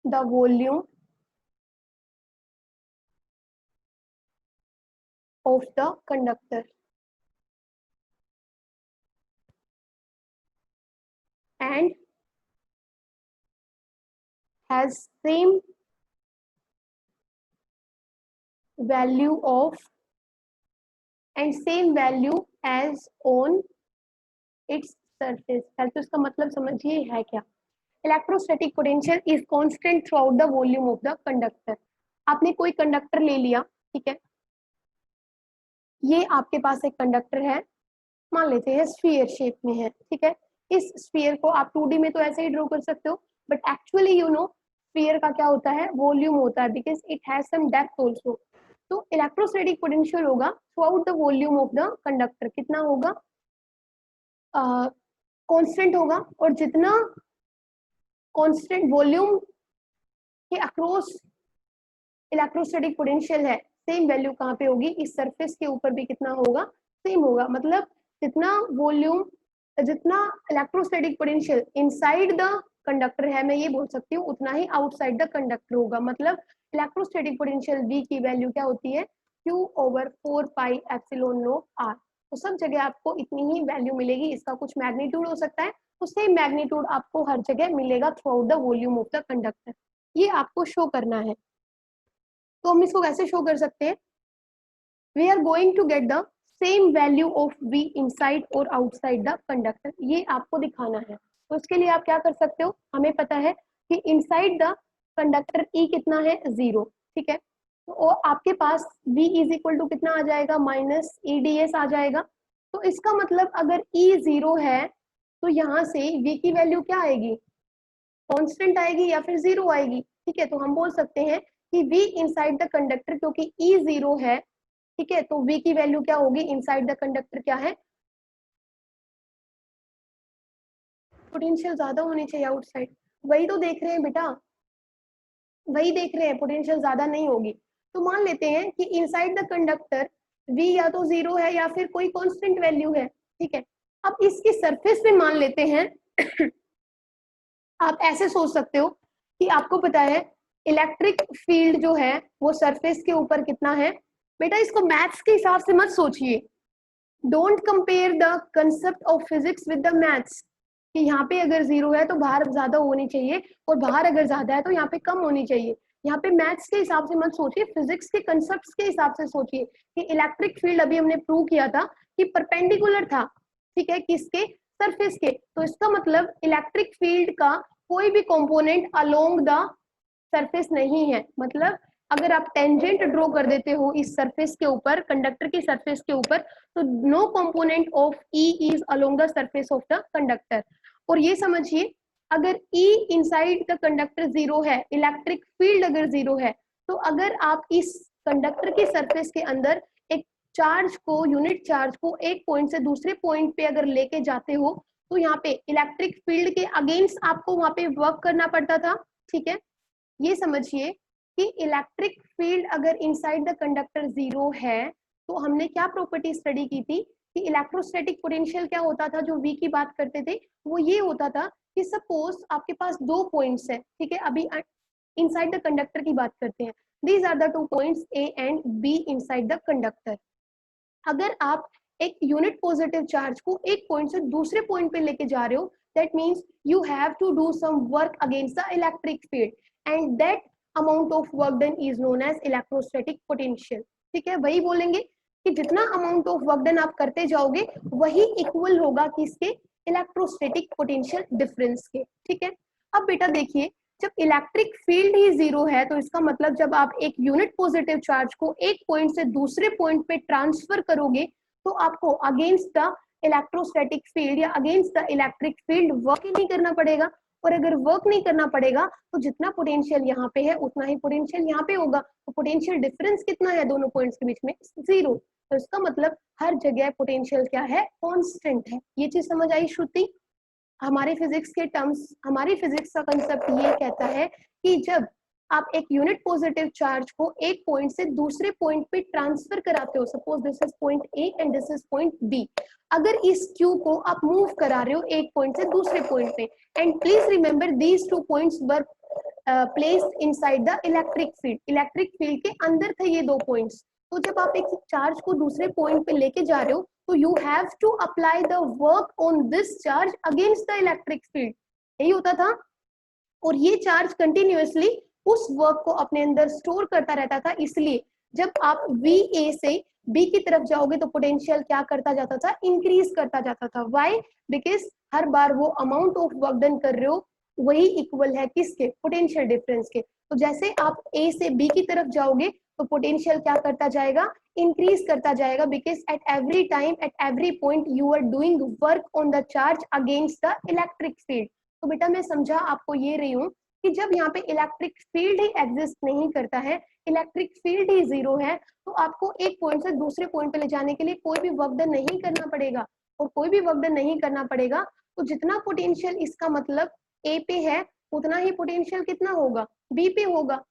the volume of the conductor and has same value of and same value as on its surface। तो इसका मतलब समझिए है क्या, electrostatic potential is constant throughout the volume of the conductor. आपने कोई कंडक्टर ले लिया, ठीक है, ये आपके पास एक कंडक्टर है, मान लेते हैं स्फीयर शेप में है। ठीक है, इस स्फीयर को आप 2D में तो ऐसे ही ड्रॉ कर सकते हो, but actually you know sphere का क्या होता है, वॉल्यूम होता है, because it has some depth also. तो इलेक्ट्रोस्टैटिक पोटेंशियल होगा throughout the volume of the conductor, कितना होगा, कांस्टेंट होगा। और जितना कांस्टेंट वॉल्यूम के अक्रॉस इलेक्ट्रोस्टैटिक पोटेंशियल है, सेम वैल्यू कहाँ पे होगी, इस सरफेस के ऊपर भी कितना होगा, सेम होगा। मतलब जितना वॉल्यूम, जितना electrostatic potential inside the conductor है, मैं ये बोल सकती हूँ, उतना ही आउटसाइड द कंडक्टर होगा। मतलब इलेक्ट्रोस्टैटिक पोटेंशियल V की वैल्यू क्या होती है, Q/4πε0r। तो सब जगह आपको इतनी ही वैल्यू मिलेगी, इसका कुछ मैग्नीट्यूड हो सकता है, तो सेम मैग्नीट्यूड आपको हर जगह मिलेगा through out the volume of the conductor. ये आपको शो करना है। तो हम इसको कैसे शो कर सकते हैं, we are going to get the same value of V inside और आउटसाइड द कंडक्टर, ये आपको दिखाना है। तो इसके लिए आप क्या कर सकते हो, हमें पता है कि इनसाइड द कंडक्टर E कितना है, जीरो। ठीक है, तो आपके पास V इज इक्वल टू कितना आ जाएगा, -EdS आ जाएगा। तो इसका मतलब अगर E जीरो है, तो यहाँ से V की वैल्यू क्या आएगी, कांस्टेंट आएगी या फिर जीरो आएगी। ठीक है, तो हम बोल सकते हैं कि V इनसाइड द कंडक्टर, क्योंकि E जीरो है, ठीक है, तो V की वैल्यू क्या होगी इनसाइड द कंडक्टर, क्या है, पोटेंशियल ज्यादा होनी चाहिए आउटसाइड। वही तो देख रहे हैं बेटा, वही देख रहे हैं, पोटेंशियल ज्यादा नहीं होगी। तो मान लेते हैं कि इनसाइड द कंडक्टर V या तो जीरो है या फिर कोई कांस्टेंट वैल्यू है। ठीक है, अब इसकी सरफेस पे मान लेते हैं आप ऐसे सोच सकते हो कि आपको पता है इलेक्ट्रिक फील्ड जो है वो सरफेस के ऊपर कितना है। बेटा इसको मैथ्स के हिसाब से मत सोचिए, don't compare the concept of physics with the maths, कि यहाँ पे अगर जीरो है तो बाहर ज्यादा होनी चाहिए और बाहर अगर ज्यादा है तो यहाँ पे कम होनी चाहिए। यहाँ पे मैथ्स के हिसाब से मत सोचिए, फिजिक्स के कंसेप्ट के हिसाब से सोचिए कि इलेक्ट्रिक फील्ड अभी हमने प्रूव किया था कि परपेंडिकुलर था, ठीक है, किसके, सरफेस के। तो इसका मतलब इलेक्ट्रिक फील्ड का कोई भी कंपोनेंट अलोंग द सरफेस नहीं है। मतलब अगर आप टेंजेंट ड्रॉ कर देते हो इस सरफेस के ऊपर, कंडक्टर की सरफेस के ऊपर, तो no component of E is along the surface of the conductor. और ये समझिए अगर E inside the conductor zero है, इलेक्ट्रिक फील्ड अगर जीरो है, तो अगर आप इस कंडक्टर की सरफेस के अंदर एक चार्ज को, यूनिट चार्ज को एक पॉइंट से दूसरे पॉइंट पे अगर लेके जाते हो, तो यहाँ पे इलेक्ट्रिक फील्ड के अगेंस्ट आपको वहां पे वर्क करना पड़ता था। ठीक है, ये समझिए कि इलेक्ट्रिक फील्ड अगर इनसाइड द कंडक्टर जीरो है, तो हमने क्या प्रॉपर्टी स्टडी की थी कि इलेक्ट्रोस्टैटिक पोटेंशियल क्या होता था, जो V की बात करते थे, वो ये होता था कि सपोज आपके पास दो पॉइंट्स है, ठीक है, अभी इनसाइड द कंडक्टर की बात करते हैं, these are the two points A and B inside the conductor. अगर आप एक यूनिट पॉजिटिव चार्ज को एक पॉइंट से दूसरे पॉइंट पे लेके जा रहे हो, that means you have to do some work against the electric field and that amount of work done is known as electrostatic potential. ठीक है, वही बोलेंगे कि जितना अमाउंट ऑफ वर्क डन आप करते जाओगे वही इक्वल होगा किसके, इलेक्ट्रोस्टैटिक पोटेंशियल डिफरेंस के। ठीक है, अब बेटा देखिए, जब इलेक्ट्रिक फील्ड ही जीरो है तो इसका मतलब जब आप एक यूनिट पॉजिटिव चार्ज को एक पॉइंट से दूसरे पॉइंट पे ट्रांसफर करोगे तो आपको अगेंस्ट द इलेक्ट्रोस्टैटिक फील्ड या against the electric field work ही नहीं करना पड़ेगा। और अगर वर्क नहीं करना पड़ेगा तो जितना पोटेंशियल यहाँ पे है उतना ही पोटेंशियल यहाँ पे होगा। तो पोटेंशियल डिफरेंस कितना है दोनों पॉइंट्स के बीच में, जीरो। तो इसका मतलब हर जगह पोटेंशियल क्या है, कांस्टेंट है। ये चीज समझ आई श्रुति? हमारे फिजिक्स के टर्म्स, हमारी फिजिक्स का कंसेप्ट ये कहता है कि जब आप एक यूनिट पॉजिटिव चार्ज को एक पॉइंट से दूसरे पॉइंट पे ट्रांसफर कराते हो, suppose this is point A and this is point B, अगर इस क्यू को आप मूव करा रहे हो एक पॉइंट से दूसरे पॉइंट पे, and please remember these two points were placed inside the electric field, electric field के अंदर थे ये दो पॉइंट्स। तो जब आप एक चार्ज को दूसरे पॉइंट पे लेके जा रहे हो तो you have to apply the work on this charge against the electric field, यही होता था। और ये चार्ज कंटिन्यूअसली उस वर्क को अपने अंदर स्टोर करता रहता था, इसलिए जब आप VA से B की तरफ जाओगे तो पोटेंशियल क्या करता जाता था, इंक्रीज करता जाता था। व्हाई? बिकॉज हर बार वो अमाउंट ऑफ वर्क डन कर रहे हो वही इक्वल है किसके, पोटेंशियल डिफरेंस के। तो जैसे आप A से B की तरफ जाओगे तो पोटेंशियल क्या करता जाएगा, इंक्रीज करता जाएगा, because at every time at every point you are doing work on the charge against the electric field. तो बेटा मैं समझा आपको ये रही हूँ कि जब यहाँ पे इलेक्ट्रिक फील्ड ही एग्जिस्ट नहीं करता है, इलेक्ट्रिक फील्ड ही जीरो है, तो आपको एक पॉइंट से दूसरे पॉइंट पे ले जाने के लिए कोई भी वर्क डन नहीं करना पड़ेगा। और कोई भी वर्क डन नहीं करना पड़ेगा तो जितना पोटेंशियल इसका मतलब ए पे है उतना ही पोटेंशियल कितना होगा, बी पे होगा।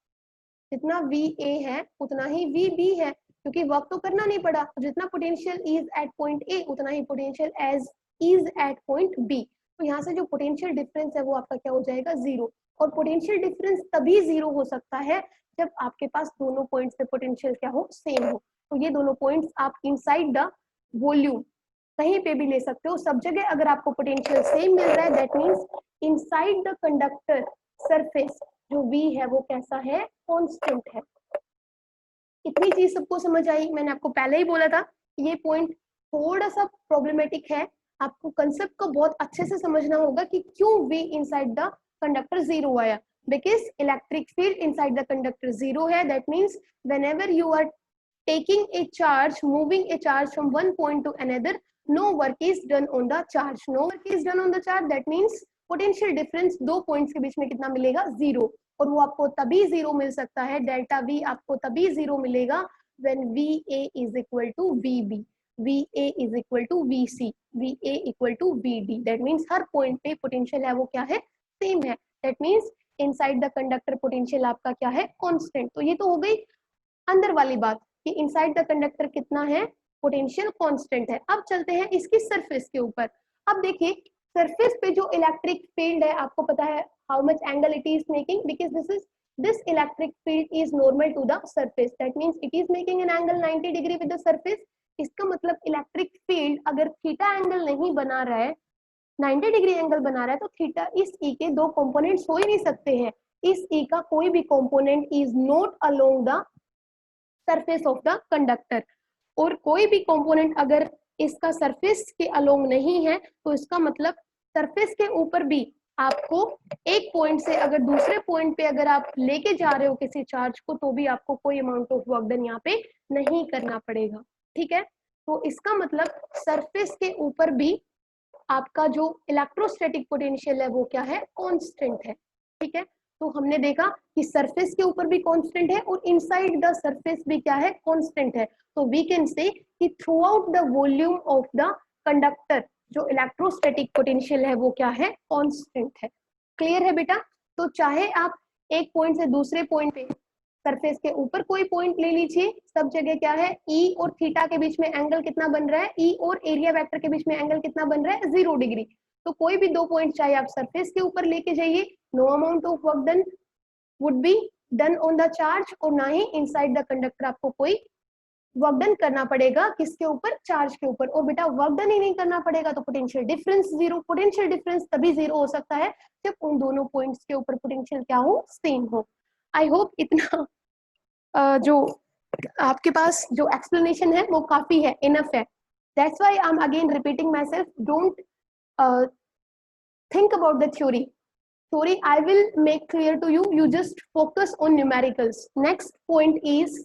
जितना VA है उतना ही VB है, क्योंकि वर्क तो करना नहीं पड़ा। तो जितना potential is at point A उतना ही potential as is at point B। तो यहाँ से जो पोटेंशियल डिफरेंस है वो आपका क्या हो जाएगा, जीरो। और पोटेंशियल डिफरेंस तभी जीरो हो सकता है जब आपके पास दोनों पॉइंट्स पे पोटेंशियल क्या हो, सेम हो। तो ये दोनों पॉइंट्स आप इनसाइड द वॉल्यूम कहीं पे भी ले सकते हो, सब जगह अगर आपको पोटेंशियल सेम मिल रहा है that means inside the conductor surface जो V है वो कैसा है, कांस्टेंट है। इतनी चीज सबको समझ आई? मैंने आपको पहले ही बोला था ये पॉइंट थोड़ा सा प्रॉब्लमेटिक है, आपको कंसेप्ट को बहुत अच्छे से समझना होगा कि क्यों V inside the conductor zero आया। Because electric field inside the conductor zero है, that means whenever you are taking a charge, moving a charge from one point to another, no work is done on the charge. No work is done on the charge, that means potential difference दो पॉइंट्स के बीच में कितना मिलेगा, जीरो। और वो आपको तभी जीरो मिल सकता है, डेल्टा V आपको तभी जीरो मिलेगा when VA is equal to VB, VA is equal to VC, VA equal to VD। that means her point पे पोटेंशियल है वो क्या है, सेम है। that means inside the conductor potential आपका क्या है, कांस्टेंट। तो ये तो हो गई अंदर वाली बात कि इनसाइड द कंडक्टर कितना है, पोटेंशियल कांस्टेंट है। अब चलते हैं इसकी सरफेस के ऊपर। अब देखिए सरफेस पे जो इलेक्ट्रिक फील्ड है आपको पता है how much angle it is making, because this electric field is normal to the surface, that means it is making an angle 90 degree with the surface। इसका मतलब इलेक्ट्रिक फील्ड अगर थीटा एंगल नहीं बना रहा है, 90 डिग्री एंगल बना रहा है, तो थीटा इस E के दो कंपोनेंट्स हो ही नहीं सकते हैं। इस E का कोई भी component is not along the surface of the conductor. और कोई भी कंपोनेंट अगर इसका सरफेस के अलोंग नहीं है तो इसका मतलब सरफेस के ऊपर भी आपको एक पॉइंट से अगर दूसरे पॉइंट पे अगर आप लेके जा रहे हो किसी चार्ज को तो भी आपको कोई अमाउंट ऑफ वर्क डन यहाँ पे नहीं करना पड़ेगा। ठीक है, तो इसका मतलब सरफेस के ऊपर भी आपका जो इलेक्ट्रोस्टैटिक पोटेंशियल है वो क्या है, कांस्टेंट है। ठीक है, तो हमने देखा कि सरफेस के ऊपर भी कांस्टेंट है और इनसाइड द सरफेस भी क्या है, कांस्टेंट है। तो वी कैन से कि through out the volume of the conductor जो इलेक्ट्रोस्टैटिक पोटेंशियल है वो क्या है, कांस्टेंट है। क्लियर है बेटा? तो चाहे आप एक पॉइंट से दूसरे पॉइंट पे सरफेस के ऊपर कोई पॉइंट ले लीजिए, सब जगह क्या है, E और थीटा के बीच में एंगल कितना बन रहा है, E और एरिया वेक्टर के बीच में एंगल कितना बन रहा है, 0 डिग्री। तो कोई भी दो पॉइंट चाहे आप सरफेस के ऊपर लेके जाइए, no amount of work done would be done on the charge, और ना ही इनसाइड द कंडक्टर आपको कोई वर्क डन करना पड़ेगा किसके ऊपर, चार्ज के ऊपर। और बेटा वर्क डन ही नहीं करना पड़ेगा तो potential difference zero. Potential difference तभी जीरो हो सकता है जब उन दोनों पॉइंट्स के ऊपर पोटेंशियल क्या हो, सेम हो। आई होप इतना जो आपके पास जो एक्सप्लेनेशन है वो काफी है, इनफ है। That's why I am again repeating my self, don't think about the theory I will make clear to you, you just focus on numericals. Next point is,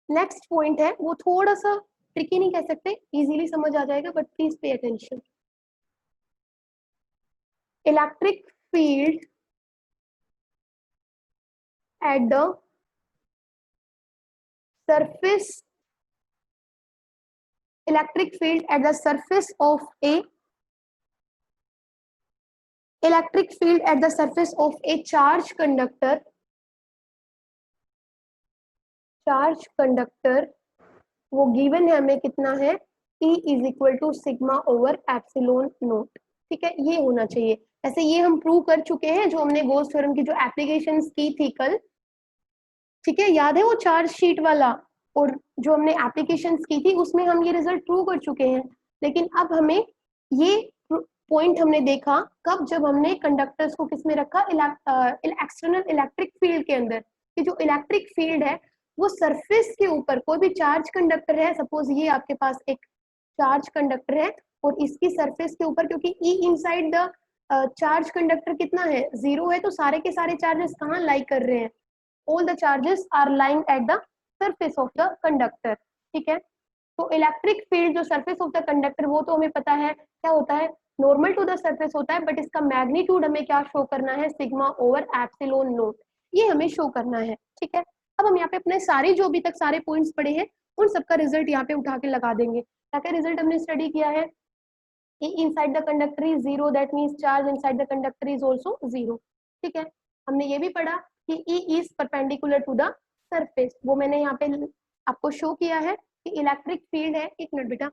next point है वो थोड़ा सा ट्रिकी नहीं कह सकते, इजीली समझ आ जाएगा, but please pay attention. Electric field at the surface, electric field at the surface of a electric field at the surface of a charge conductor, वो गिवन है हमें कितना है, E is equal to sigma over epsilon naught. ठीक है, ये होना चाहिए। ऐसे ये हम प्रूव कर चुके हैं जो हमने गोस थ्योरम की जो एप्लीकेशंस की थी कल। ठीक है, याद है वो चार्ज शीट वाला, और जो हमने एप्लीकेशंस की थी उसमें हम ये रिजल्ट प्रूव कर चुके हैं। लेकिन अब हमें ये पॉइंट हमने देखा कब, जब हमने कंडक्टर्स को किसमें रखा, एक्सटर्नल इलेक्ट्रिक फील्ड के अंदर। कि जो इलेक्ट्रिक फील्ड है वो सरफेस के ऊपर, कोई भी चार्ज कंडक्टर है, सपोज ये आपके पास एक चार्ज कंडक्टर है और इसकी सरफेस के ऊपर, क्योंकि ई इनसाइड द चार्ज कंडक्टर कितना है, जीरो है, तो सारे के सारे चार्जेस कहाँ लाई कर रहे हैं, all the charges are lying at the surface of the conductor। ठीक है, तो इलेक्ट्रिक फील्ड जो सरफेस ऑफ द कंडक्टर, वो तो हमें पता है क्या होता है, नॉर्मल टू द सरफेस होता है, बट इसका मैग्नीट्यूड हमें क्या शो करना है, सिग्मा ओवर एप्सिलॉन नोट, ये हमें शो करना है। ठीक है, अब हम यहाँ पे अपने सारे जो अभी तक सारे पॉइंट्स पढ़े हैं उन सबका रिजल्ट यहाँ पे उठा के लगा देंगे। क्या क्या रिजल्ट हमने स्टडी किया है, inside the conductor is zero, that means charge inside the conductor is also zero। ठीक है, हमने ये भी पढ़ा कि E is perpendicular to the surface, वो मैंने यहाँ पे आपको शो किया है कि इलेक्ट्रिक फील्ड है। एक मिनट बेटा,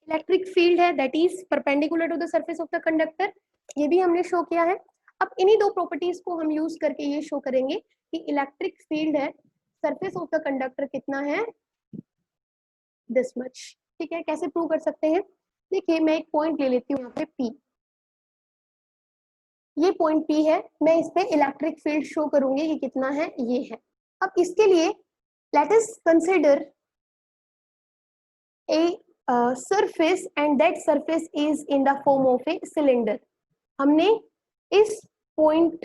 इलेक्ट्रिक फील्ड है that is perpendicular to the surface of the conductor, ये भी हमने शो किया है। अब इन्हीं दो प्रॉपर्टीज को हम यूज करके ये शो करेंगे कि इलेक्ट्रिक फील्ड है सरफेस ऑफ द कंडक्टर कितना है, दिस मच। ठीक है, कैसे प्रूव कर सकते हैं, देखिए मैं एक पॉइंट ले लेती हूँ यहाँ पे P, ये पॉइंट P है, मैं इस पे इलेक्ट्रिक फील्ड शो करूंगी कि कितना है, ये है। अब इसके लिए let us consider a surface and that surface is in the form of a cylinder। हमने इस पॉइंट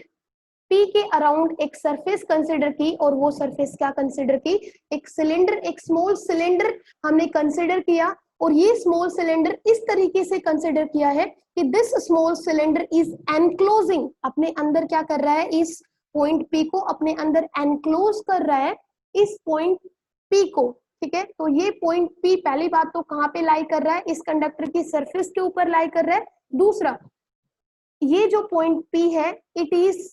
P के अराउंड एक सरफेस कंसिडर की, और वो सरफेस क्या कंसिडर की, एक सिलेंडर, एक स्मॉल सिलेंडर हमने कंसिडर किया। और ये स्मॉल सिलेंडर इस तरीके से कंसिडर किया है कि this small cylinder is enclosing, अपने अंदर क्या कर रहा है, इस पॉइंट P को अपने अंदर एनक्लोज कर रहा है, इस पॉइंट P को। ठीक है, तो ये पॉइंट P पहली बात तो कहाँ पे लाई कर रहा है, इस कंडक्टर की सरफेस के ऊपर लाई कर रहा है। दूसरा, ये जो पॉइंट P है it is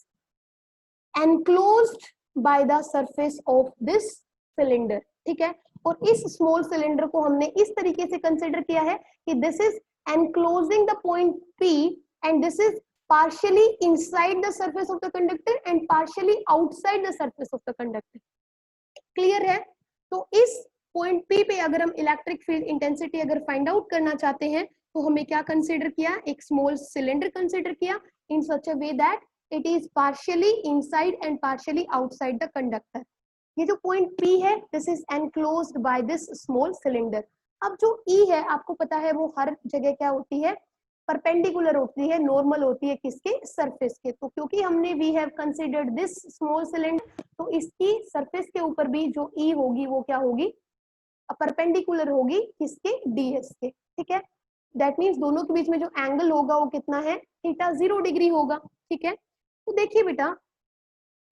enclosed by the surface of this cylinder। ठीक है, और इस स्मॉल सिलेंडर को हमने इस तरीके से कंसिडर किया है कि this is enclosing the point P and this is partially inside the surface of the conductor and partially outside the surface of the conductor। Clear है, तो इस पॉइंट P पे अगर हम इलेक्ट्रिक फील्ड इंटेंसिटी अगर फाइंड आउट करना चाहते हैं तो हमें क्या कंसिडर किया, एक स्मॉल सिलेंडर कंसिडर किया in such a way that it is partially inside and partially outside the conductor। ये जो पॉइंट P है this is enclosed by this small cylinder। अब जो E है आपको पता है वो हर जगह क्या होती है, परपेंडिकुलर होती है, नॉर्मल होती है किसके, सरफेस के। तो क्योंकि हमने we have considered this small cylinder, तो इसकी सरफेस के ऊपर भी जो E होगी वो क्या होगी, परपेंडिकुलर होगी किसके, ds के। ठीक है, दैट मीन्स दोनों के बीच में जो एंगल होगा वो कितना है, थीटा 0 डिग्री होगा। ठीक है, तो देखिए बेटा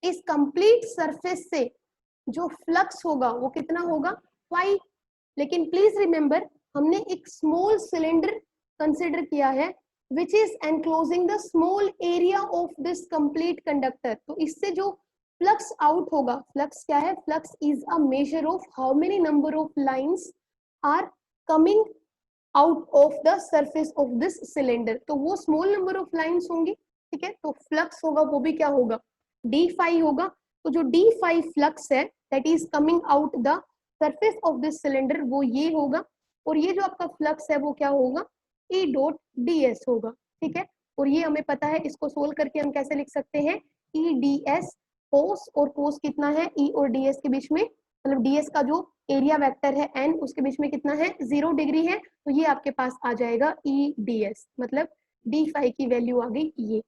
इस कंप्लीट सरफेस से जो फ्लक्स होगा वो कितना होगा, फाई। लेकिन प्लीज रिमेंबर हमने एक स्मॉल सिलेंडर कंसिडर किया है which is enclosing the small area of this complete conductor, तो इससे जो फ्लक्स आउट होगा, फ्लक्स क्या है, flux is a measure of how many number of lines are coming out of the surface of this cylinder, तो वो स्मॉल नंबर ऑफ लाइंस होंगी, ठीक है। तो फ्लक्स होगा वो भी क्या होगा, डी फाई होगा। तो जो डी फाई फ्लक्स है that is coming out the surface of this cylinder, वो ये होगा, और ये जो आपका फ्लक्स है वो क्या होगा, ई डॉट डी एस होगा, ठीक है। और ये हमें पता है, इसको सोल्व करके हम कैसे लिख सकते हैं, ई डी एस कोस, और कोस कितना है, ई और डी एस के बीच में, मतलब डी एस का जो एरिया वेक्टर है एन, उसके बीच में कितना है, 0 डिग्री है, तो ये आपके पास आ जाएगा ई डी एस, मतलब डी फाई की वैल्यू आ गई ये,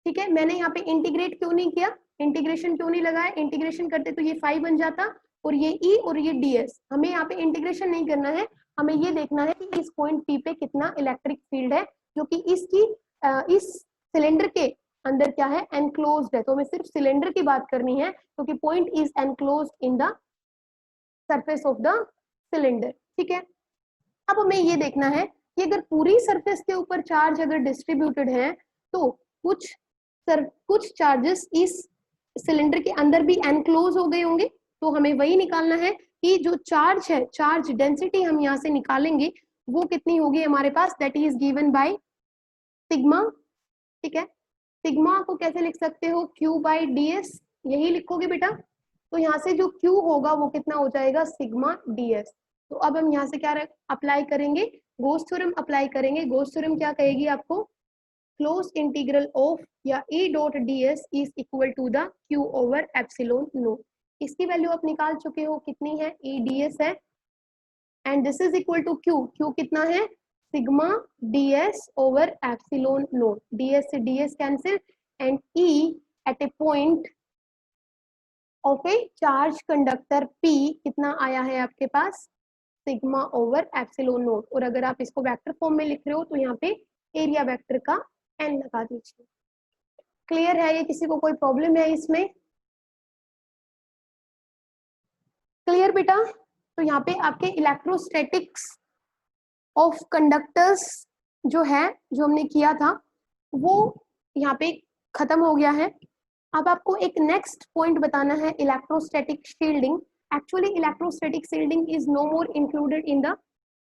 ठीक है। मैंने यहाँ पे इंटीग्रेट क्यों नहीं किया, इंटीग्रेशन क्यों नहीं लगाया, इंटीग्रेशन करते तो ये फाई बन जाता, और ये ई और ये डी एस, हमें यहाँ पे इंटीग्रेशन नहीं करना है, हमें ये देखना है कि इस पॉइंट पी पे कितना इलेक्ट्रिक फील्ड है जो कि इसकी इस सिलेंडर के अंदर क्या है, एनक्लोज्ड है। तो हमें सिर्फ सिलेंडर की बात करनी है, क्योंकि point is enclosed in the surface of the cylinder, ठीक है। अब हमें ये देखना है कि अगर पूरी सरफेस के ऊपर चार्ज अगर डिस्ट्रीब्यूटेड है, तो कुछ चार्जेस इस सिलेंडर के अंदर भी एनक्लोज हो गए होंगे, तो हमें वही निकालना है कि जो चार्ज है, चार्ज डेंसिटी हम यहाँ से निकालेंगे, वो कितनी होगी हमारे पास, that is given by sigma, ठीक है। सिग्मा को कैसे लिख सकते हो, क्यू बाई डी एस, यही लिखोगे बेटा। तो यहाँ से जो क्यू होगा वो कितना हो जाएगा, सिग्मा डी एस। तो अब हम यहाँ से क्या अप्लाई करेंगे, गोस थ्योरम अप्लाई करेंगे। गोस थ्योरम क्या कहेगी आपको, क्लोज इंटीग्रल ऑफ या E dot D S is equal to the Q over epsilon naught. इसकी वैल्यू आप निकाल चुके हो, कितनी है, ई डी एस है, and this is equal to Q, Q कितना है, sigma ds over epsilon naught, ds से ds cancel, and E at a point of a charge conductor P कितना आया है आपके पास, सिग्मा ओवर एप्सिलॉन नोट। और अगर आप इसको वेक्टर फॉर्म में लिख रहे हो तो यहाँ पे एरिया वेक्टर का n लगा दीजिए। क्लियर है ये, किसी को कोई प्रॉब्लम है इसमें, क्लियर बेटा। तो यहाँ पे आपके इलेक्ट्रोस्टैटिक्स ऑफ कंडक्टर्स जो है, जो हमने किया था वो यहाँ पे खत्म हो गया है। अब आपको एक नेक्स्ट पॉइंट बताना है, electrostatic shielding. Actually electrostatic shielding is no more included in the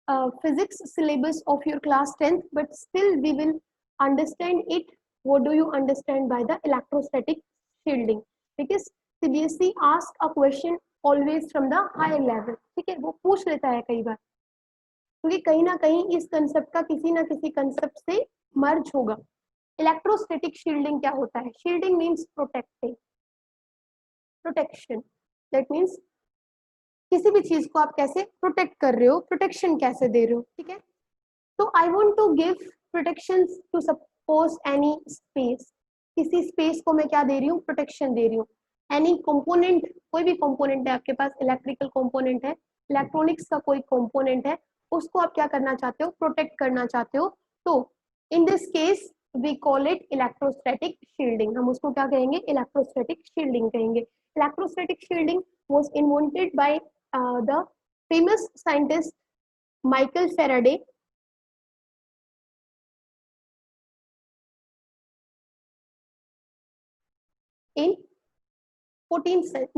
physics syllabus of your class 10th, but still we will understand it. What do you understand by the electrostatic shielding? Because CBSE ask a question always from the higher level, ठीक है, वो पूछ लेता है कई बार, क्योंकि कहीं ना कहीं इस कंसेप्ट का किसी ना किसी कंसेप्ट से मर्ज होगा। इलेक्ट्रोस्टैटिक शील्डिंग क्या होता है, shielding means protecting, protection, that means किसी भी चीज को आप कैसे प्रोटेक्ट कर रहे हो, प्रोटेक्शन कैसे दे रहे हो, ठीक है। तो I want to give protection to suppose any space, किसी स्पेस को मैं क्या दे रही हूँ, प्रोटेक्शन दे रही हूँ। एनी कंपोनेंट, कोई भी कंपोनेंट है आपके पास, इलेक्ट्रिकल कंपोनेंट है, इलेक्ट्रॉनिक्स का कोई कंपोनेंट है, उसको आप क्या करना चाहते हो, प्रोटेक्ट करना चाहते हो। तो in this case we call it electrostatic shielding, हम उसको क्या कहेंगे, इलेक्ट्रोस्टैटिक शील्डिंग कहेंगे। Electrostatic shielding was invented by the famous scientist Michael Faraday in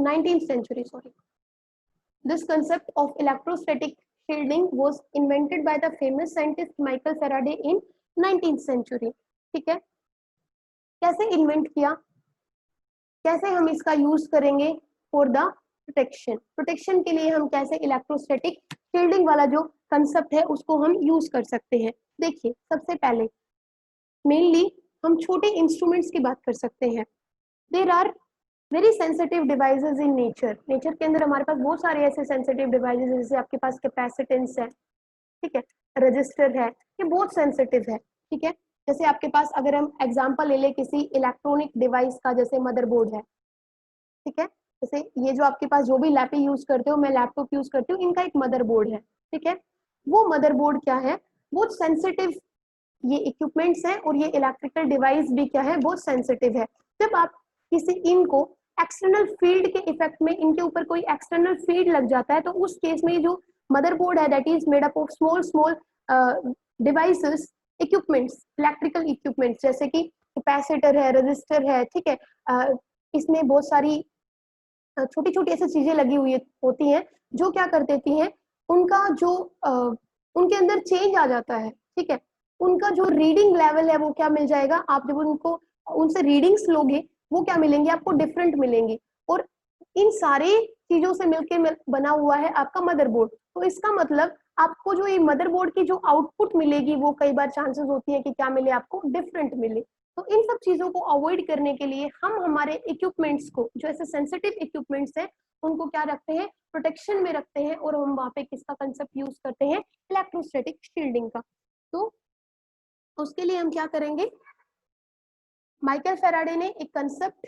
19th century. Sorry, this concept of electrostatic shielding was invented by the famous scientist Michael Faraday in 19th century. ठीक है, कैसे इन्वेंट किया, कैसे हम इसका यूज करेंगे फॉर द प्रोटेक्शन, प्रोटेक्शन के लिए हम कैसे इलेक्ट्रोस्टैटिक शील्डिंग वाला जो कंसेप्ट है उसको हम यूज कर सकते हैं। देखिए सबसे पहले मेनली हम छोटे इंस्ट्रूमेंट्स की बात कर सकते हैं। There are very sensitive devices in nature, nature के अंदर हमारे पास बहुत सारे ऐसे सेंसिटिव डिवाइसेस हैं, जैसे आपके पास कैपेसिटेंस है, ठीक है, रजिस्टर है, ये बहुत सेंसिटिव है, ठीक है। जैसे आपके पास अगर हम एग्जांपल ले ले किसी इलेक्ट्रॉनिक डिवाइस का, जैसे मदरबोर्ड है, ठीक है, जैसे ये जो आपके पास जो भी लैपटॉप यूज करते हो, मैं लैपटॉप यूज करती हूँ, इनका एक मदरबोर्ड है, ठीक है। वो मदरबोर्ड क्या है, बहुत सेंसिटिव ये इक्विपमेंट्स हैं, और ये इलेक्ट्रिकल डिवाइस भी क्या है, बहुत सेंसिटिव है। जब आप किसी इनको एक्सटर्नल फील्ड के इफेक्ट में इनके ऊपर कोई एक्सटर्नल फील्ड लग जाता है, तो उस केस में जो मदरबोर्ड है that is made up of small devices, equipments, electrical equipments, जैसे कि कैपेसिटर है, रजिस्टर है, ठीक है, इसमें बहुत सारी छोटी छोटी ऐसी चीजें लगी हुई होती हैं जो क्या कर देती हैं, उनका जो उनके अंदर चेंज आ जाता है, ठीक है, उनका जो रीडिंग लेवल है वो क्या मिल जाएगा, आप जब उनको उनसे रीडिंग्स लोगे वो क्या मिलेंगे आपको, डिफरेंट मिलेंगी। और इन सारे चीजों से मिलकर बना हुआ है आपका मदरबोर्ड। तो इसका मतलब आपको जो ये मदरबोर्ड की जो आउटपुट मिलेगी वो कई बार चांसेस होती है कि क्या मिले आपको, डिफरेंट मिले। तो इन सब चीजों को अवॉइड करने के लिए हम हमारे इक्विपमेंट्स को, जो ऐसे सेंसिटिव इक्विपमेंट्स हैं, उनको क्या रखते हैं, प्रोटेक्शन में रखते हैं, और हम वहां पे किसका कंसेप्ट यूज करते हैं, इलेक्ट्रोस्टैटिक शील्डिंग का। तो उसके लिए हम क्या करेंगे, माइकल फेराडे ने एक कंसेप्ट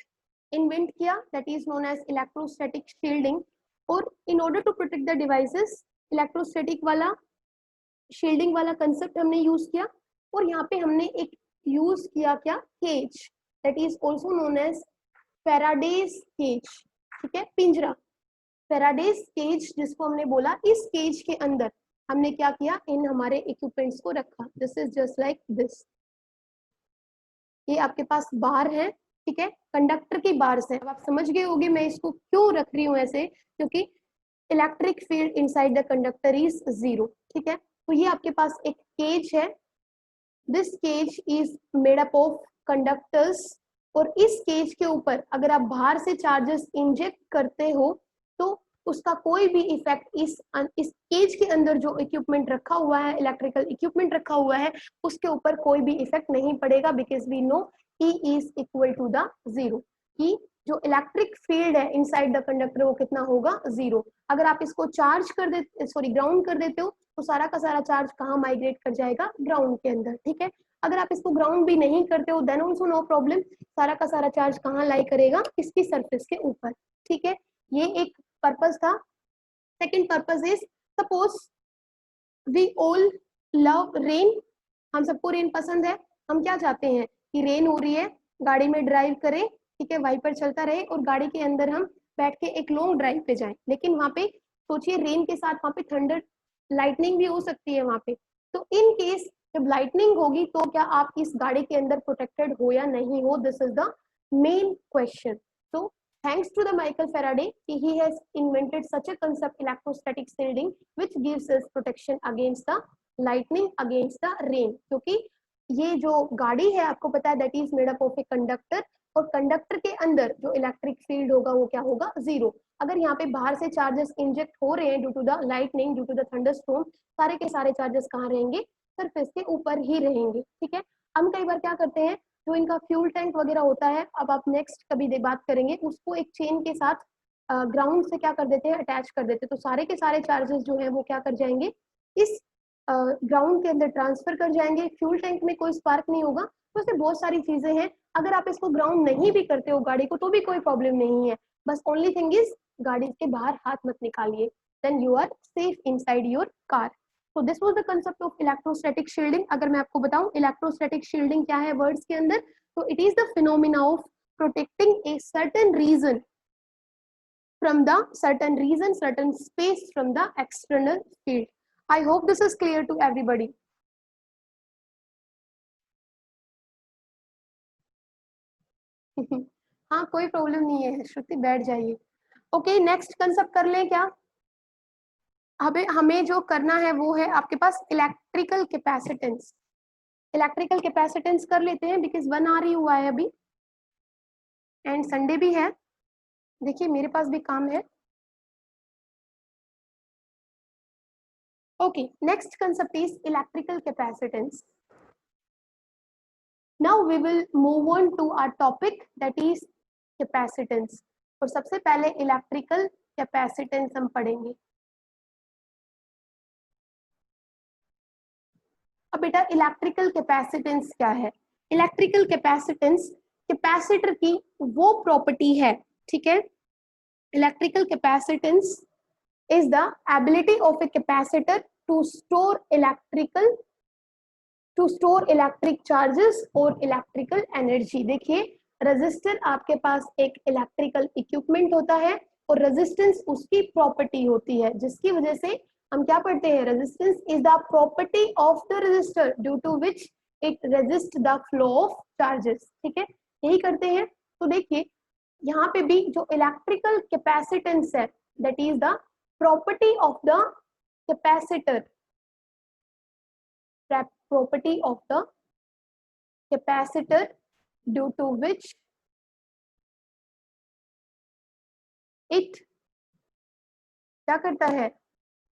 इन्वेंट किया that is known as electrostatic shielding. और in order to protect the devices, electrostatic वाला शील्डिंग वाला कंसेप्ट हमने यूज किया। और यहाँ पे हमने एक यूज किया क्या, cage, that is also known as Faraday's cage, ठीक है, पिंजरा, फेराडेज केज जिसको हमने बोला। इस केज के अंदर हमने क्या किया, इन हमारे इक्विपमेंट्स को रखा। This is just like this, ये आपके पास बार है, ठीक है, कंडक्टर की बार से। अब आप समझ गए होंगे मैं इसको क्यों रख रही हूँ ऐसे, क्योंकि electric field inside the conductor is 0, ठीक है। तो ये आपके पास एक केज है, this cage is made up of conductors. और इस केज के ऊपर अगर आप बाहर से चार्जेस इंजेक्ट करते हो तो उसका कोई भी इफेक्ट इस केज के अंदर जो इक्विपमेंट रखा हुआ है, इलेक्ट्रिकल इक्विपमेंट रखा हुआ है, उसके ऊपर कोई भी इफेक्ट नहीं पड़ेगा, because we know E is equal to the 0, कि जो इलेक्ट्रिक फील्ड है इनसाइड द कंडक्टर वो कितना होगा, 0। अगर आप इसको चार्ज कर देते, सॉरी ग्राउंड कर देते हो, तो सारा का सारा चार्ज कहाँ माइग्रेट कर जाएगा, ग्राउंड के अंदर, ठीक है। अगर आप इसको ग्राउंड भी नहीं करते हो देन ऑल्सो नो प्रॉब्लम, सारा का सारा चार्ज कहाँ लाई करेगा, इसकी सरफेस के ऊपर, ठीक है। ये एक पर्पस था। Second purpose is, suppose we all love rain, हम सबको रेन पसंद है, हम क्या चाहते हैं कि रेन हो रही है, गाड़ी में ड्राइव करें, ठीक है, वाइपर चलता रहे और गाड़ी के अंदर हम बैठ के एक लॉन्ग ड्राइव पे जाएं। लेकिन वहां पे सोचिए रेन के साथ वहां पे थंडर, लाइटनिंग भी हो सकती है वहां पे। तो इन केस जब लाइटनिंग होगी तो क्या आप इस गाड़ी के अंदर प्रोटेक्टेड हो या नहीं हो, this is the main question. तो thanks to the Michael Faraday, he has invented such a concept, electrostatic shielding, which gives us protection against the lightning, against the rain। क्योंकि ये जो गाड़ी है आपको पता है that is made up of a conductor, और कंडक्टर के अंदर जो इलेक्ट्रिक फील्ड होगा वो क्या होगा, 0। अगर यहाँ पे बाहर से चार्जेस इंजेक्ट हो रहे हैं due to the lightning, due to the thunderstorm, सारे के सारे चार्जेस कहाँ रहेंगे, सरफेस के ऊपर ही रहेंगे, ठीक है। हम कई बार क्या करते हैं, जो इनका फ्यूल टैंक वगैरह होता है, अब आप नेक्स्ट कभी बात करेंगे, उसको एक चेन के साथ ग्राउंड से क्या कर देते हैं, अटैच कर देते हैं, तो सारे के सारे चार्जेस जो है वो क्या कर जाएंगे, इस ग्राउंड के अंदर ट्रांसफर कर जाएंगे। फ्यूल टैंक में कोई स्पार्क नहीं होगा। तो ऐसे बहुत सारी चीजें हैं, अगर आप इसको ग्राउंड नहीं भी करते हो गाड़ी को तो भी कोई प्रॉब्लम नहीं है, बस ओनली थिंग इज गाड़ी के बाहर हाथ मत निकालिए, then you are safe inside your car. So this was the concept of electrostatic shielding। अगर मैं आपको बताऊं electrostatic shielding क्या है वर्ड्स के अंदर, तो it is the phenomena of protecting a certain region from the certain space from the external field। I hope this is clear to everybody। हाँ कोई प्रॉब्लम नहीं है श्रुति, बैठ जाइए। ओके नेक्स्ट कंसेप्ट कर लें क्या, हमें जो करना है वो है आपके पास इलेक्ट्रिकल कैपेसिटेंस। इलेक्ट्रिकल कैपेसिटेंस कर लेते हैं बिकॉज 1 आवर ही हुआ है अभी एंड संडे भी है, देखिए मेरे पास भी काम है। Okay next concept is electrical capacitance. Now we will move on to our topic that is capacitance. और सबसे पहले इलेक्ट्रिकल कैपेसिटेंस हम पढ़ेंगे। अब बेटा इलेक्ट्रिकल कैपेसिटेंस क्या है, इलेक्ट्रिकल कैपेसिटेंस कैपेसिटर की वो प्रॉपर्टी है, ठीक है। Electrical capacitance is the ability of a capacitor to store electric charges और electrical energy। देखिए रेजिस्टर आपके पास एक इलेक्ट्रिकल इक्विपमेंट होता है और रेजिस्टेंस उसकी प्रॉपर्टी होती है, जिसकी वजह से हम क्या पढ़ते हैं, resistance is the property of the resistor due to which it resist the flow of charges. ठीक है, यही करते हैं। तो देखिए यहाँ पे भी जो इलेक्ट्रिकल कैपेसिटेंस है that is the property of the capacitor, property of the capacitor due to which it क्या करता है,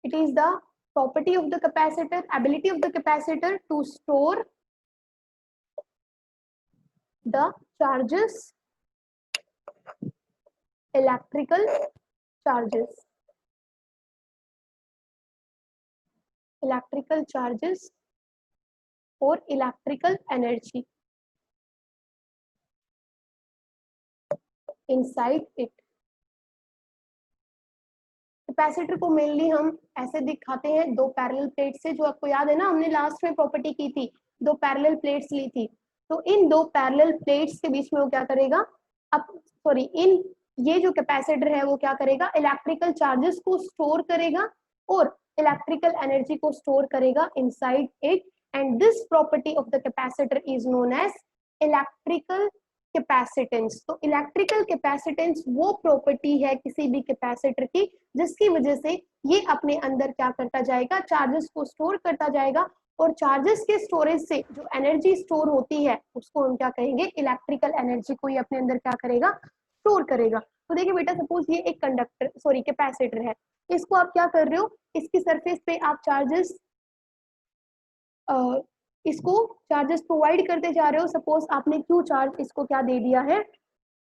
it is the property of the capacitor, ability of the capacitor to store the charges, electrical charges, electrical charges or electrical energy inside it। Capacitor को मेनली हम ऐसे दिखाते हैं दो पैरेलल प्लेट से, जो आपको याद है ना, हमने लास्ट में प्रॉपर्टी की थी, दो पैरेलल प्लेट्स ली थी। तो इन दो पैरेलल प्लेट्स के बीच में वो क्या करेगा, अब सॉरी इन ये जो कैपेसिटर है वो क्या करेगा, इलेक्ट्रिकल चार्जेस को स्टोर करेगा और इलेक्ट्रिकल एनर्जी को स्टोर करेगा inside it, and this property of the capacitor is known as electrical capacitance. तो इलेक्ट्रिकल कैपेसिटेंस वो प्रॉपर्टी है किसी भी कैपेसिटर की जिसकी वजह से ये अपने अंदर क्या करता जाएगा, चार्जेस को स्टोर करता जाएगा, और चार्जेस के स्टोरेज से जो एनर्जी स्टोर होती है उसको हम क्या कहेंगे, इलेक्ट्रिकल एनर्जी को ये अपने अंदर क्या करेगा, स्टोर करेगा। तो देखिए बेटा, सपोज ये एक कंडक्टर सॉरी कैपेसिटर है, इसको आप क्या कर रहे हो, इसकी सरफेस पे आप चार्जेस इसको चार्जेस प्रोवाइड करते जा रहे हो। सपोज आपने क्यू चार्ज इसको क्या दे दिया है,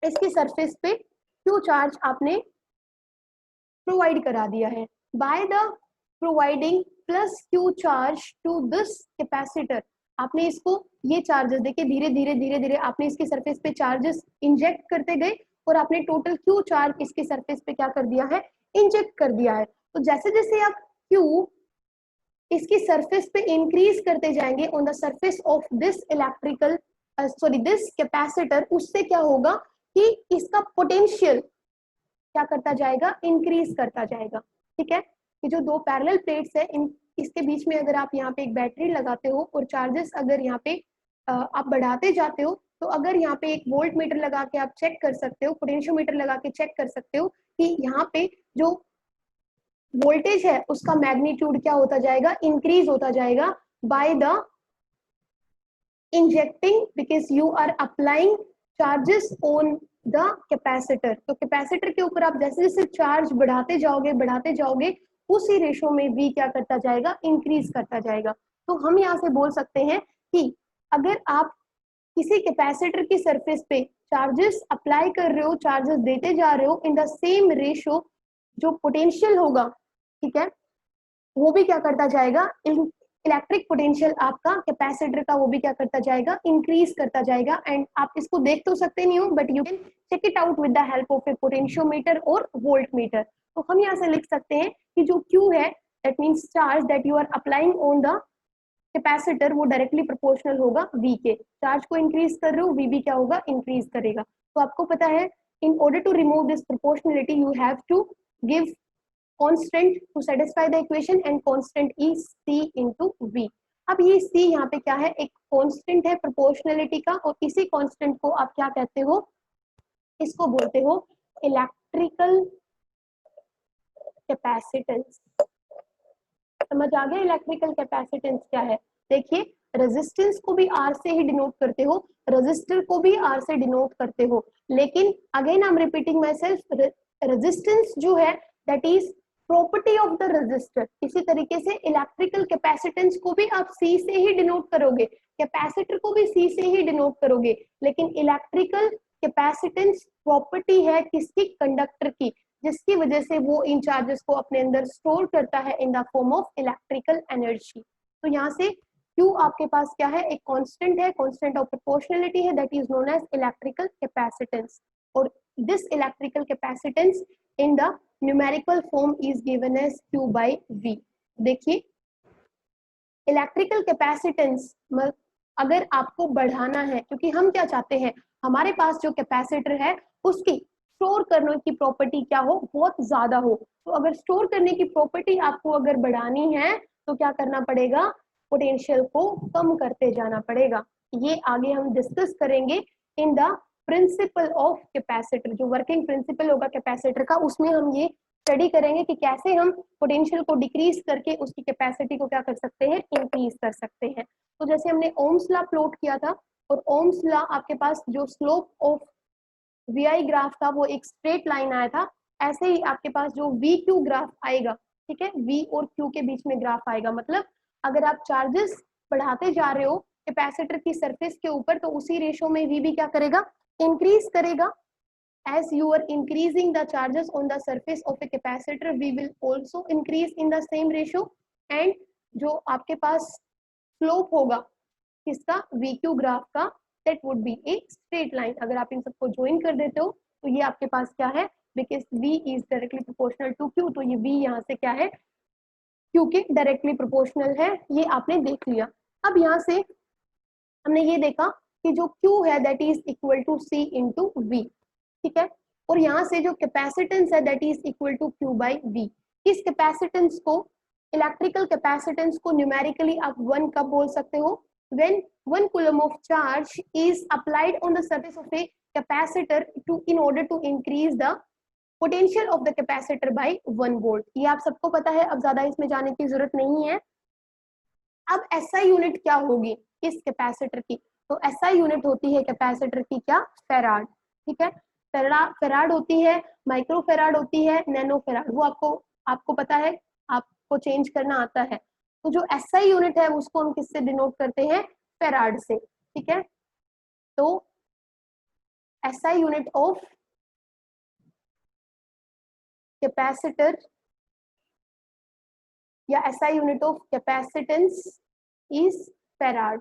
इसकी सरफेस पे क्यू चार्ज आपने प्रोवाइड करा दिया है। By the providing plus Q charge to this capacitor, आपने इसको ये चार्जेस देखिए धीरे धीरे धीरे धीरे आपने इसकी सरफेस पे चार्जेस इंजेक्ट करते गए और आपने टोटल क्यू चार्ज इसकी सरफेस पे क्या कर दिया है, इंजेक्ट कर दिया है। तो जैसे जैसे आप क्यू इसकी सरफेस पे इंक्रीज करते जाएंगे on the surface of this electrical sorry this capacitor, उससे क्या होगा कि इसका पोटेंशियल क्या करता जाएगा, इंक्रीज करता जाएगा। ठीक है, ये जो दो पैरेलल प्लेट्स है इन इसके बीच में अगर आप यहाँ पे एक बैटरी लगाते हो और चार्जेस अगर यहाँ पे आप बढ़ाते जाते हो, तो अगर यहाँ पे एक वोल्ट मीटर लगा के आप चेक कर सकते हो, पोटेंशियोमीटर लगा के चेक कर सकते हो कि यहाँ पे जो वोल्टेज है उसका मैग्नीट्यूड क्या होता जाएगा, इंक्रीज होता जाएगा by the injecting, because you are applying charges on the capacitor. तो कैपेसिटर के ऊपर आप जैसे जैसे चार्ज बढ़ाते जाओगे उसी रेशो में भी क्या करता जाएगा, इंक्रीज करता जाएगा। तो हम यहाँ से बोल सकते हैं कि अगर आप किसी कैपेसिटर की सरफेस पे चार्जेस अप्लाई कर रहे हो, चार्जेस देते जा रहे हो इन द सेम रेशो, जो पोटेंशियल होगा, ठीक है, वो भी क्या करता जाएगा, इलेक्ट्रिक पोटेंशियल आपका कैपेसिटर का वो भी क्या करता जाएगा, इंक्रीज करता जाएगा। एंड आप इसको देख तो सकते नहीं हो, but you can check it out with the help of a potentiometer और वोल्ट मीटर। तो हम यहाँ से लिख सकते हैं कि जो Q है that means charge that you are applying on the capacitor, वो डायरेक्टली प्रोपोर्शनल होगा V के। चार्ज को इंक्रीज कर रहे हो, V भी क्या होगा, इंक्रीज करेगा। तो आपको पता है in order to remove this proportionality you have to give constant to satisfy the equation and constant is C into V। अब ये C यहाँ पे क्या है, एक कांस्टेंट है प्रोपोर्शनलिटी का, और इसी कांस्टेंट को आप क्या कहते हो, इसको बोलते हो इलेक्ट्रिकल कैपेसिटेंस। समझ आ गया इलेक्ट्रिकल कैपेसिटेंस क्या है। देखिए रेजिस्टेंस को भी R से ही डिनोट करते हो, रेजिस्टर को भी R से डिनोट करते हो, लेकिन again I am repeating myself, resistance जो है that is property of the resistor. इसी तरीके से इलेक्ट्रिकल कैपेसिटेंस को भी आप C से ही डिनोट करोगे, कैपेसिटर को भी C से ही डिनोट करोगे, लेकिन इलेक्ट्रिकल कैपेसिटेंस प्रॉपर्टी है किसकी, कंडक्टर की, जिसकी वजह से वो इन चार्जेस को अपने अंदर स्टोर करता है in the form of electrical energy. तो यहाँ से Q आपके पास क्या है, एक कांस्टेंट है, कांस्टेंट ऑफ प्रोपोर्शनलिटी है, that is known as electrical capacitance. और this electrical capacitance in the numerical form is given as Q by V। देखिए इलेक्ट्रिकल कैपेसिटेंस अगर आपको बढ़ाना है, क्योंकि हम क्या चाहते हैं, हमारे पास जो कैपेसिटर है उसकी स्टोर करने की प्रॉपर्टी क्या हो, बहुत ज्यादा हो। तो अगर स्टोर करने की प्रॉपर्टी आपको अगर बढ़ानी है तो क्या करना पड़ेगा, पोटेंशियल को कम करते जाना पड़ेगा। ये आगे हम डिस्कस करेंगे in the principle of capacitor, जो वर्किंग प्रिंसिपल होगा कैपेसिटर का, उसमें हम ये स्टडी करेंगे कि कैसे हम पोटेंशियल को डिक्रीज करके उसकी कैपेसिटी को क्या कर सकते हैं, इंक्रीज कर सकते हैं। तो जैसे हमने ओम्स लॉ प्लॉट किया था, और ओम्स लॉ आपके पास जो स्लोप ऑफ वी ग्राफ था वो एक स्ट्रेट लाइन आया था, ऐसे ही आपके पास जो वी क्यू ग्राफ आएगा, ठीक है, वी और क्यू के बीच में ग्राफ आएगा, मतलब अगर आप चार्जेस बढ़ाते जा रहे हो कैपेसिटर की सरफेस के ऊपर, तो उसी रेशो में वी भी क्या करेगा, इंक्रीज करेगा। as you are increasing the charges on the surface of a capacitor, we will also increase in the same ratio, and जो आपके पास स्लोप होगा किसका, VQ ग्राफ का, that would be a straight line। अगर आप इन सबको ज्वाइन कर देते हो तो ये आपके पास क्या है, because V is directly proportional to Q, तो ये V यहाँ से क्या है, Q के डायरेक्टली प्रोपोर्शनल है, ये आपने देख लिया। अब यहाँ से हमने ये देखा कि जो Q है that is equal to C into V, ठीक है, और यहाँ से जो कैपेसिटेंस है that is equal to Q by V। इस कैपेसिटेंस को, इलेक्ट्रिकल कैपेसिटेंस को न्यूमेरिकली आप 1 कब बोल सकते हो, when 1 coulomb of charge is applied on the surface of a capacitor to in order to increase the potential of the capacitor by 1 volt। ये आप सबको पता है, अब ज्यादा इसमें जाने की जरूरत नहीं है। अब एसआई यूनिट क्या होगी इस कैपेसिटर की, तो एसआई यूनिट होती है कैपेसिटर की क्या, फेराड, ठीक है, फेराड होती है, माइक्रो फेराड होती है, नैनो फेराड, वो आपको पता है, आपको चेंज करना आता है। तो जो एसआई यूनिट है उसको हम किससे डिनोट करते हैं, फेराड से, ठीक है। तो एसआई यूनिट ऑफ कैपेसिटर या SI unit of capacitance is farad,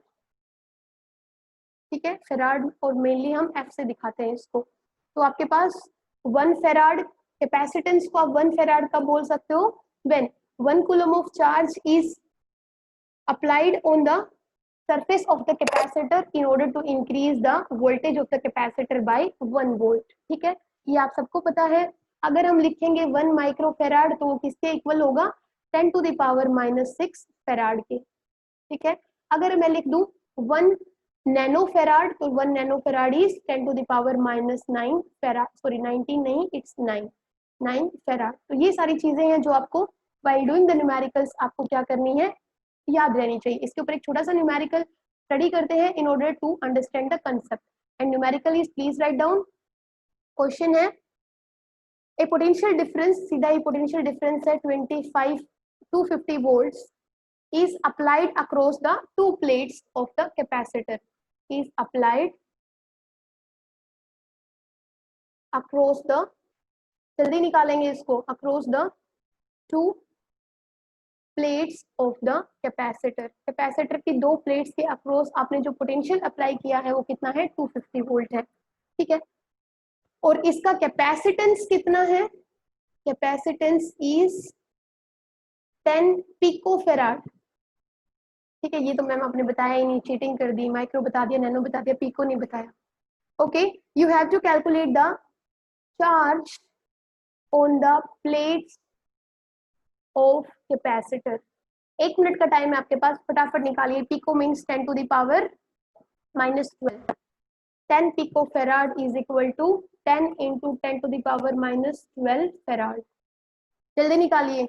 ठीक है, फेराड, और मेनली हम F से दिखाते हैं इसको। तो आपके पास 1 फेराड कैपेसिटेंस को आप 1 फेराड कब बोल सकते हो, when 1 coulomb of charge is applied on the surface of the capacitor in order to increase the voltage of the capacitor by 1 volt, ठीक है, ये आप सबको पता है। अगर हम लिखेंगे 1 माइक्रो फेराड तो वो किसके इक्वल होगा, 10 टू द पावर -6 फेराड के, ठीक है। अगर मैं लिख दूं 1 नैनो फेराड, तो 1 nano farad is 10 to the power -9 farad, sorry 19 नहीं, इट्स 9 फेराड। तो ये सारी चीजें हैं जो आपको व्हाइल डूइंग द न्यूमेरिकल्स आपको क्या करनी है, याद रहनी चाहिए। इसके ऊपर एक छोटा सा न्यूमेरिकल स्टडी करते हैं in order to understand the concept, and numerical is, please write down. Question है, ए पोटेंशियल डिफरेंस, सीधा ही पोटेंशियल डिफरेंस है 25 to 50 volts is applied across the 2 plates of the capacitor, is applied across the, जल्दी निकालेंगे इसको, across the 2 plates of the capacitor, capacitor की 2 प्लेट्स के अक्रॉस आपने जो पोटेंशियल अप्लाई किया है वो कितना है, 250 वोल्ट है, ठीक है, और इसका कैपेसिटेंस कितना है, कैपेसिटेंस इज 10 पिकोफेराड, ठीक है। ये तो मैम आपने बताया ही नहीं, चीटिंग कर दी, माइक्रो बता दिया, नैनो बता दिया, पिको नहीं बताया। Okay, you have to calculate the charge on the plates of capacitor. 1 minute का टाइम है आपके पास, फटाफट निकालिए। Pico means 10 to the power -12, 10 pico farad is equal to 10 into 10 to the power -12 farad. जल्दी निकालिए।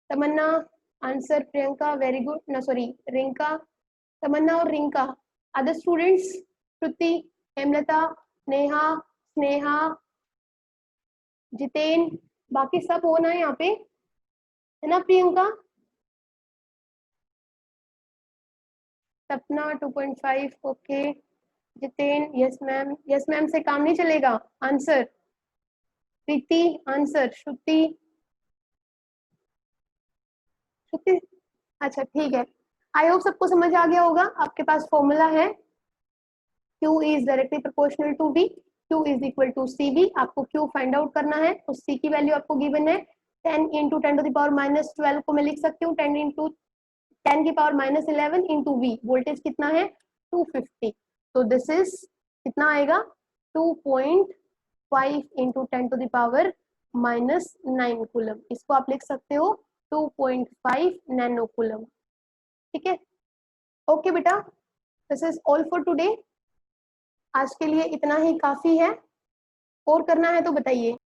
Tamanna answer, Priyanka very good, ना सॉरी रिंका, तमन्ना और रिंका। अदर स्टूडेंट्स, श्रुति, हेमलता, नेहा, स्नेहा, जितेन, बाकी सब होना है यहाँ पे, है ना प्रियंका, सपना 2.5, okay, Jiten yes ma'am, yes ma'am से काम नहीं चलेगा, आंसर, प्रीति आंसर, श्रुति, श्रुति, अच्छा ठीक है, आई होप सबको समझ आ गया होगा। आपके पास फॉर्मूला है, Q is directly proportional to V, Q is equal to CV, आपको Q फाइंड आउट करना है, उस C की वैल्यू आपको गिवन है 10 इंटू 10 टू द पावर -12 को मैं लिख सकती हूँ 10 इंटू 10 की पावर -11 इंटू V, वोल्टेज कितना है 250, तो दिस इज कितना आएगा 2.5 into 10 to the power -9 coulomb, इसको आप लिख सकते हो 2.5 नैनो कूलम। ठीक है, ओके बेटा, this is all for today. आज के लिए इतना ही काफी है, और करना है तो बताइए।